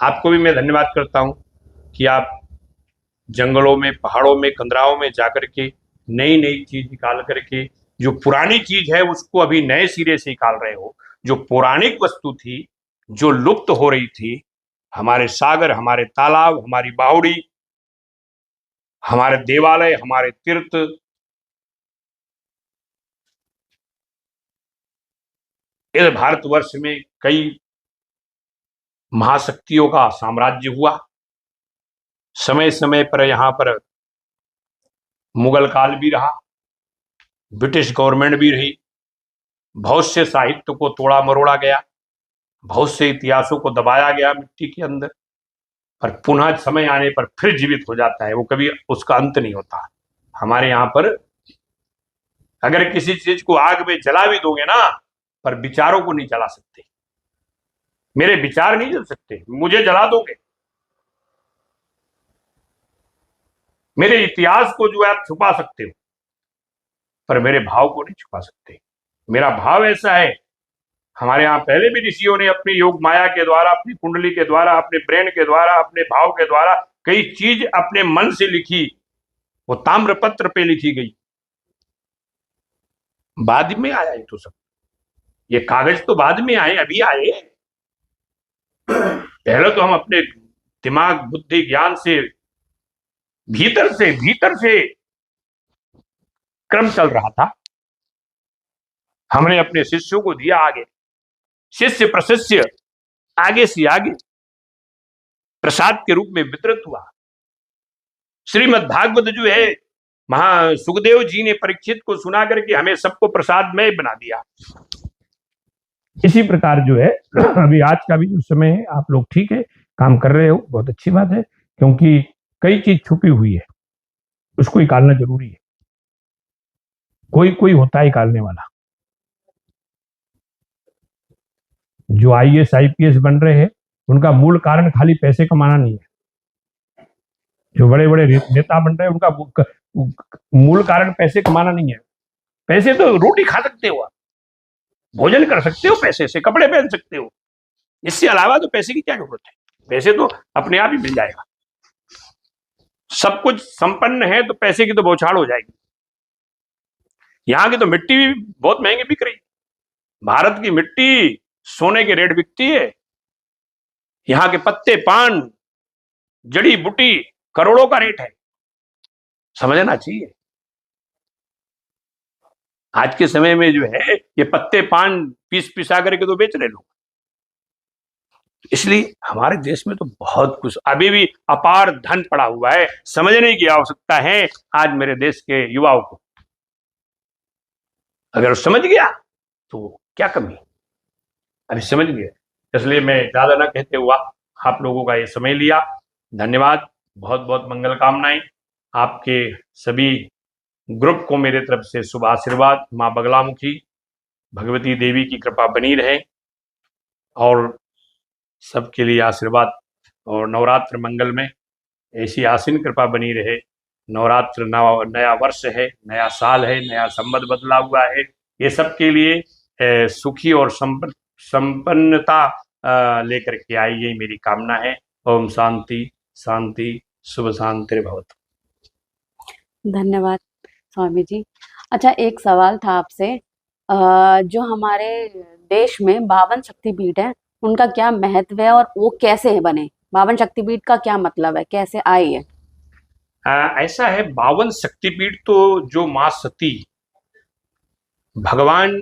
[SPEAKER 2] आपको भी मैं धन्यवाद करता हूँ कि आप जंगलों में, पहाड़ों में, कंदराओं में जाकर के नई नई चीज निकाल करके जो पुरानी चीज है उसको अभी नए सिरे से निकाल रहे हो। जो पौराणिक वस्तु थी, जो लुप्त हो रही थी, हमारे सागर, हमारे तालाब, हमारी बावड़ी, हमारे देवालय, हमारे तीर्थ, इस भारतवर्ष में कई महाशक्तियों का साम्राज्य हुआ। समय समय पर यहाँ पर मुगल काल भी रहा, ब्रिटिश गवर्नमेंट भी रही, बहुत से साहित्य को तोड़ा मरोड़ा गया, बहुत से इतिहासों को दबाया गया मिट्टी के अंदर, पर पुनः समय आने पर फिर जीवित हो जाता है, वो कभी उसका अंत नहीं होता। हमारे यहाँ पर अगर किसी चीज को आग में जला भी दोगे ना, पर विचारों को नहीं जला सकते। मेरे विचार नहीं जल सकते, मुझे जला दोगे। मेरे इतिहास को जो है आप छुपा सकते हो, पर मेरे भाव को नहीं छुपा सकते। मेरा भाव ऐसा है, हमारे यहाँ पहले भी ऋषियों ने अपनी योग माया के द्वारा, अपनी कुंडली के द्वारा, अपने ब्रेन के द्वारा, अपने भाव के द्वारा कई चीज अपने मन से लिखी, वो ताम्रपत्र पे लिखी गई। बाद में आया ये तो सब, ये कागज तो बाद में आए, अभी आए। पहले तो हम अपने दिमाग, बुद्धि, ज्ञान से भीतर से क्रम चल रहा था। हमने अपने शिष्यों को दिया आगे, शिष्य प्रशिष्य आगे से आगे प्रसाद के रूप में वितरित हुआ। श्रीमद् भागवत जो है, महा सुखदेव जी ने परीक्षित को सुना करके हमें सबको प्रसादमय बना दिया। इसी प्रकार जो है अभी आज का भी जो समय है, आप लोग ठीक है काम कर रहे हो, बहुत अच्छी बात है, क्योंकि कई चीज छुपी हुई है, उसको निकालना जरूरी है। कोई कोई होता है निकालने वाला। जो आईएएस आईपीएस बन रहे हैं, उनका मूल कारण खाली पैसे कमाना नहीं है। जो बड़े बड़े नेता बन रहे हैं, उनका मूल कारण पैसे कमाना नहीं है। पैसे तो रोटी खा सकते हो, आप भोजन कर सकते हो, पैसे से कपड़े पहन सकते हो, इससे अलावा तो पैसे की क्या जरूरत है। पैसे तो अपने आप ही मिल जाएगा। सब कुछ संपन्न है तो पैसे की तो बौछार हो जाएगी। यहाँ की तो मिट्टी भी बहुत महंगी बिक रही। भारत की मिट्टी सोने के रेट बिकती है। यहाँ के पत्ते, पान, जड़ी बूटी करोड़ों का रेट है, समझना चाहिए। आज के समय में जो है ये पत्ते पान पिसा करके तो बेच रहे लोग। इसलिए हमारे देश में तो बहुत कुछ अभी भी अपार धन पड़ा हुआ है, समझने की आवश्यकता है आज मेरे देश के युवाओं को। अगर समझ गया तो क्या कमी, अभी समझ गया। इसलिए मैं ज्यादा ना कहते हुआ आप लोगों का ये समय लिया, धन्यवाद। बहुत बहुत मंगल कामनाएं। आपके सभी ग्रुप को मेरे तरफ से शुभ आशीर्वाद। माँ बगलामुखी भगवती देवी की कृपा बनी रहे और सबके लिए आशीर्वाद। और नवरात्र मंगल में ऐसी आसीन कृपा बनी रहे। नवरात्र नया वर्ष है, नया साल है, नया संवत बदला हुआ है। ये सबके लिए सुखी और संपन्नता लेकर के आई, यही मेरी कामना है। ओम शांति शांति शुभ शांति भवतु।
[SPEAKER 1] धन्यवाद स्वामी जी। अच्छा, एक सवाल था आपसे, जो हमारे देश में 52 शक्तिपीठ है, उनका क्या महत्व है और वो कैसे है बने? 52 शक्तिपीठ का क्या मतलब है, कैसे आई है?
[SPEAKER 2] ऐसा है, 52 शक्तिपीठ तो जो माँ सती भगवान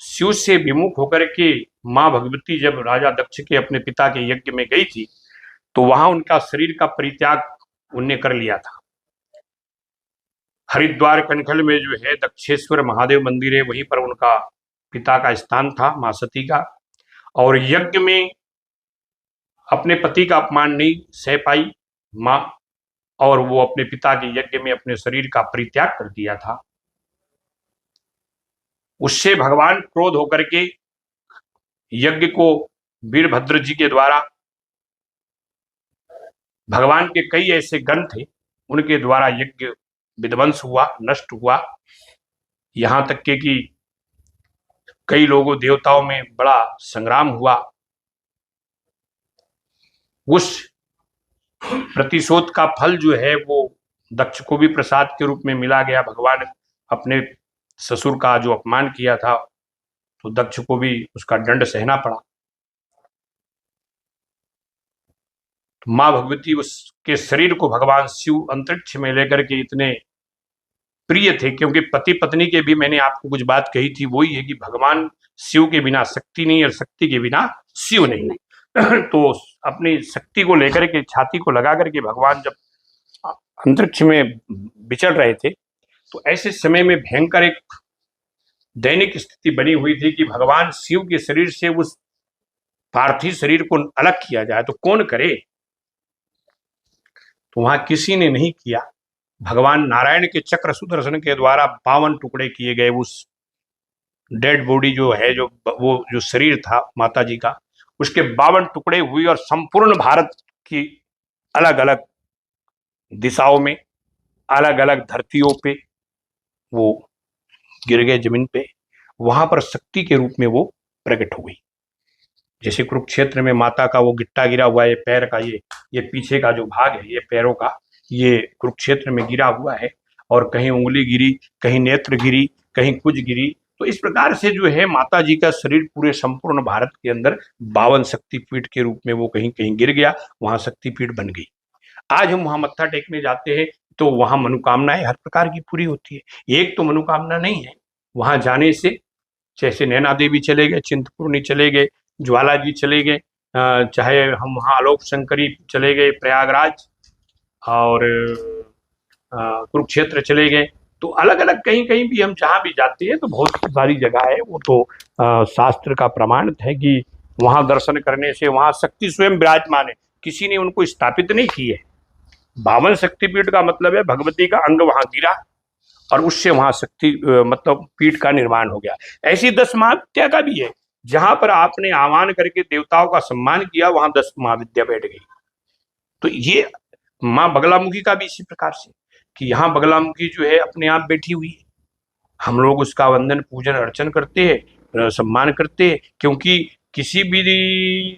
[SPEAKER 2] शिव से विमुख होकर के माँ भगवती जब राजा दक्ष के अपने पिता के यज्ञ में गई थी, तो वहां उनका शरीर का परित्याग उनने कर लिया था। हरिद्वार कनखल में जो है दक्षेश्वर महादेव मंदिर है, वहीं पर उनका पिता का स्थान था, माँ सती का। और यज्ञ में अपने पति का अपमान नहीं सह पाई माँ, और वो अपने पिता के यज्ञ में अपने शरीर का परित्याग कर दिया था। उससे भगवान क्रोध होकर के यज्ञ को वीरभद्र जी के द्वारा, भगवान के कई ऐसे गण थे, उनके द्वारा यज्ञ विध्वंस हुआ, नष्ट हुआ। यहां तक के कि कई लोगों देवताओं में बड़ा संग्राम हुआ। उस प्रतिशोध का फल जो है वो दक्ष को भी प्रसाद के रूप में मिला गया। भगवान अपने ससुर का जो अपमान किया था तो दक्ष को भी उसका दंड सहना पड़ा। तो माँ भगवती उसके शरीर को भगवान शिव अंतरिक्ष में लेकर के इतने प्रिय थे, क्योंकि पति पत्नी के भी मैंने आपको कुछ बात कही थी, वही है कि भगवान शिव के बिना शक्ति नहीं और शक्ति के बिना शिव नहीं। तो अपनी शक्ति को लेकर के छाती को लगा करके भगवान जब अंतरिक्ष में विचर रहे थे तो ऐसे समय में भयंकर एक दैनिक स्थिति बनी हुई थी कि भगवान शिव के शरीर से उस पार्थिव शरीर को अलग किया जाए तो कौन करे। तो वहां किसी ने नहीं किया। भगवान नारायण के चक्र सुदर्शन के द्वारा 52 टुकड़े किए गए। उस डेड बॉडी जो है, जो वो जो शरीर था माता जी का, उसके 52 टुकड़े हुए और संपूर्ण भारत की अलग अलग दिशाओं में, अलग अलग धरतियों पे वो गिर गए जमीन पे। वहां पर शक्ति के रूप में वो प्रकट हो गई। जैसे कुरुक्षेत्र में माता का वो गिट्टा गिरा हुआ है, पैर का, ये पीछे का जो भाग है, ये पैरों का, ये कुरुक्षेत्र में गिरा हुआ है। और कहीं उंगली गिरी, कहीं नेत्र गिरी, कहीं कुछ गिरी। तो इस प्रकार से जो है माता जी का शरीर पूरे संपूर्ण भारत के अंदर 52 शक्तिपीठ के रूप में वो कहीं कहीं गिर गया, वहां शक्तिपीठ बन गई। आज हम वहां मत्था टेकने जाते हैं तो वहां मनोकामनाएं हर प्रकार की पूरी होती है। एक तो मनोकामना नहीं है, वहां जाने से जैसे नैना देवी चले गए, चिंतपूर्णी चले गए, ज्वाला जी चले गए, चाहे हम वहाँ आलोक शंकरी चले गए प्रयागराज, और कुरुक्षेत्र चले गए, तो अलग अलग कहीं कहीं भी हम जहाँ भी जाते हैं तो बहुत सारी जगह है। वो तो शास्त्र का प्रमाणित है कि वहाँ दर्शन करने से वहाँ शक्ति स्वयं विराजमान है, किसी ने उनको स्थापित नहीं की है। 52 शक्तिपीठ का मतलब है भगवती का अंग वहां गिरा और उससे वहां शक्ति मतलब पीठ का निर्माण हो गया। ऐसी 10 महाविद्या का भी है, जहां पर आपने आह्वान करके देवताओं का सम्मान किया वहां 10 महाविद्या बैठ गई। तो ये माँ बगलामुखी का भी इसी प्रकार से कि यहाँ बगलामुखी जो है अपने आप बैठी हुई है, हम लोग उसका वंदन पूजन अर्चन करते हैं, सम्मान करते हैं, क्योंकि किसी भी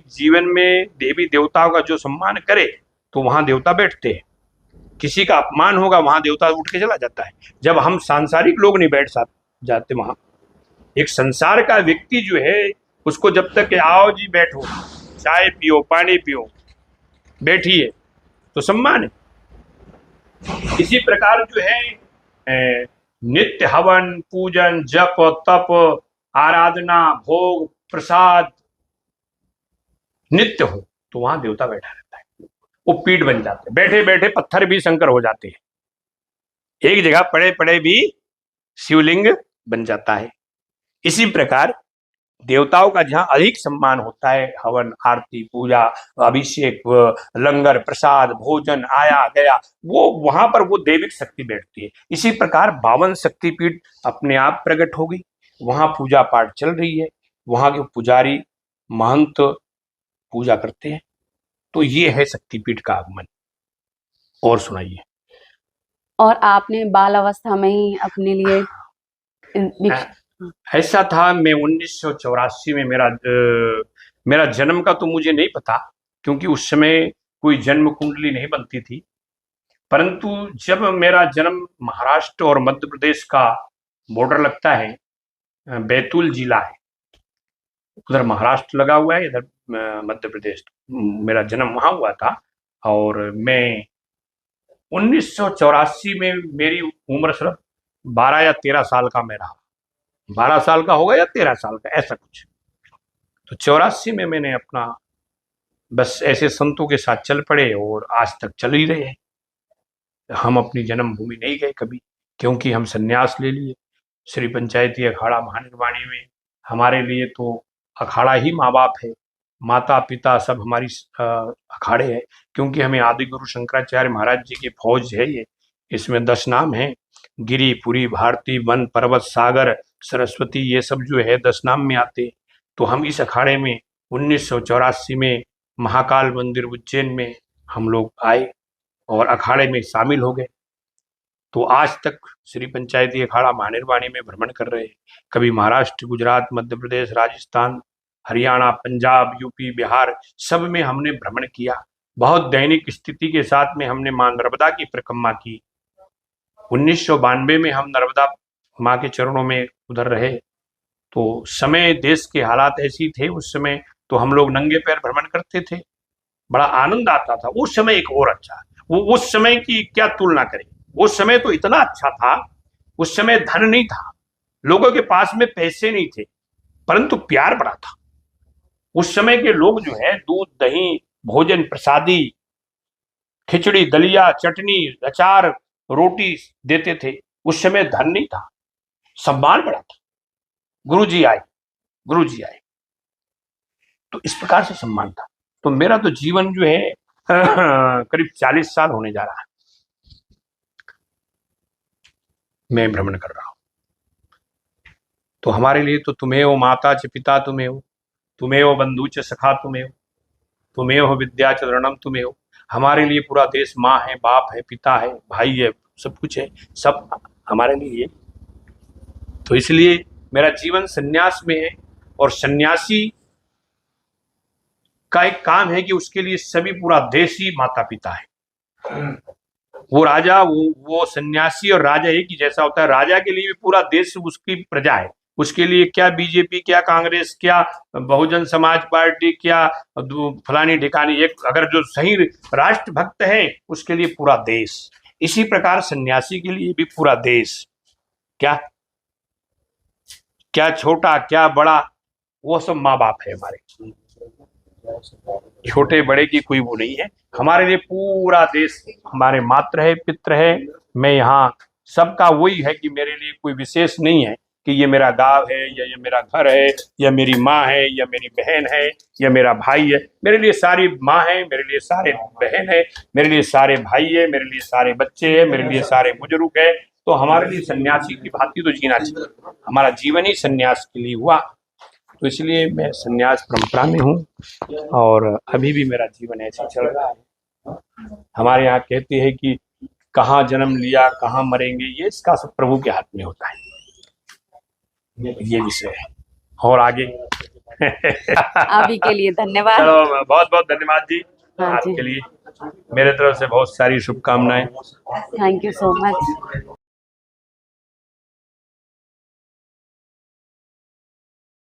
[SPEAKER 2] जीवन में देवी देवताओं का जो सम्मान करे तो वहां देवता बैठते हैं। किसी का अपमान होगा वहां देवता उठ के चला जाता है। जब हम सांसारिक लोग नहीं बैठ जाते वहां, एक संसार का व्यक्ति जो है उसको जब तक आओ जी बैठो, चाय पियो, पानी पियो, बैठिए, तो सम्मान है। इसी प्रकार जो है नित्य हवन पूजन जप तप आराधना भोग प्रसाद नित्य हो तो वहां देवता बैठा रहता है, वो पीठ बन जाते हैं। बैठे बैठे पत्थर भी शंकर हो जाते हैं, एक जगह पड़े पड़े भी शिवलिंग बन जाता है। इसी प्रकार देवताओं का जहां अधिक सम्मान होता है, हवन आरती पूजा अभिषेक लंगर प्रसाद भोजन आया गया, वो वहां पर वो दैविक शक्ति बैठती है। इसी प्रकार 52 शक्तिपीठ अपने आप प्रकट हो गई, वहां पूजा पाठ चल रही है, वहां के पुजारी महंत पूजा करते हैं। तो ये है शक्तिपीठ का आगमन। और सुनाइए।
[SPEAKER 1] और आपने बाल अवस्था में ही अपने लिए
[SPEAKER 2] ऐसा था, मैं 1984 में मेरा जन्म का तो मुझे नहीं पता, क्योंकि उस समय कोई जन्म कुंडली नहीं बनती थी। परंतु जब मेरा जन्म महाराष्ट्र और मध्य प्रदेश का बॉर्डर लगता है, बैतूल जिला है, उधर महाराष्ट्र लगा हुआ है, इधर मध्य प्रदेश, मेरा जन्म वहां हुआ था। और मैं 1984 में मेरी उम्र सिर्फ 12 या 13 साल का मैं रहा, 12 साल का होगा या 13 साल का, ऐसा कुछ। तो 84 में मैंने अपना बस ऐसे संतों के साथ चल पड़े और आज तक चल ही रहे हैं। हम अपनी जन्मभूमि नहीं गए कभी, क्योंकि हम संन्यास ले लिए। श्री पंचायती अखाड़ा महानिर्वाणी में हमारे लिए तो अखाड़ा ही माँ बाप है, माता पिता सब हमारी अखाड़े है, क्योंकि हमें आदि गुरु शंकराचार्य महाराज जी की फौज है ये। इसमें 10 नाम हैं, गिरी पुरी भारती वन पर्वत सागर सरस्वती, ये सब जो है 10 नाम में आते। तो हम इस अखाड़े में 1984 में महाकाल मंदिर उज्जैन में हम लोग आए और अखाड़े में शामिल हो गए। तो आज तक श्री पंचायती अखाड़ा महानिर्वाणी में भ्रमण कर रहे हैं। कभी महाराष्ट्र, गुजरात, मध्य प्रदेश, राजस्थान, हरियाणा, पंजाब, यूपी, बिहार, सब में हमने भ्रमण किया। बहुत दैनिक स्थिति के साथ में हमने मां नर्मदा की परिक्रमा की। 1992 में हम नर्मदा मां के चरणों में उधर रहे। तो समय, देश के हालात ऐसी थे उस समय, तो हम लोग नंगे पैर भ्रमण करते थे, बड़ा आनंद आता था। उस समय एक और अच्छा, वो उस समय की क्या तुलना करें। उस समय तो इतना अच्छा था। उस समय धन नहीं था, लोगों के पास में पैसे नहीं थे, परंतु प्यार बड़ा था। उस समय के लोग जो है दूध, दही, भोजन, प्रसादी, खिचड़ी, दलिया, चटनी, अचार, रोटी देते थे। उस समय धन नहीं था, सम्मान बड़ा था। गुरुजी आए, गुरुजी आए, तो इस प्रकार से सम्मान था। तो मेरा तो जीवन जो है करीब 40 साल होने जा रहा है, मैं भ्रमण कर रहा हूं। तो हमारे लिए तो तुम्हें माता च पिता तुम्हें, तुम्हें बंधु च सखा तुम्हें विद्या च ऋणम तुम्हें। हमारे लिए पूरा देश माँ है, बाप है, पिता है, भाई है, सब कुछ है, सब हमारे लिए। तो इसलिए मेरा जीवन सन्यास में है, और सन्यासी का एक काम है कि उसके लिए सभी, पूरा देश ही माता पिता है। वो राजा, वो सन्यासी और राजा एक ही जैसा होता है। राजा के लिए भी पूरा देश उसकी प्रजा है। उसके लिए क्या बीजेपी, क्या कांग्रेस, क्या बहुजन समाज पार्टी, क्या फलानी ढिकानी, एक अगर जो सही राष्ट्र भक्त है उसके लिए पूरा देश। इसी प्रकार सन्यासी के लिए भी पूरा देश। क्या क्या छोटा, क्या बड़ा, वो सब माँ बाप है हमारे। छोटे बड़े की कोई वो नहीं है। हमारे लिए पूरा देश हमारे मात्र है, पित्र है। मैं यहाँ सबका वही है कि मेरे लिए कोई विशेष नहीं है कि ये मेरा गांव है, या ये मेरा घर है, या मेरी माँ है, या मेरी बहन है, या मेरा भाई है। मेरे लिए सारी माँ है, मेरे लिए सारे बहन है, मेरे लिए सारे भाई है, मेरे लिए सारे बच्चे है, मेरे लिए सारे बुजुर्ग है। तो हमारे लिए सन्यासी की भांति तो जीना चाहिए। हमारा जीवन ही सन्यास के लिए हुआ। तो इसलिए मैं सन्यास परंपरा में हूँ, और अभी भी मेरा जीवन ऐसे चल रहा है। हमारे यहाँ कहते हैं कि कहाँ जन्म लिया, कहाँ मरेंगे, ये इसका सब प्रभु के हाथ में होता है। ये विषय है, और आगे
[SPEAKER 1] अभी के लिए धन्यवाद।
[SPEAKER 2] चलो, बहुत बहुत धन्यवाद जी।
[SPEAKER 1] हाँ जी,
[SPEAKER 2] आपके लिए मेरे तरफ से बहुत सारी शुभकामनाएं।
[SPEAKER 1] Thank you so much.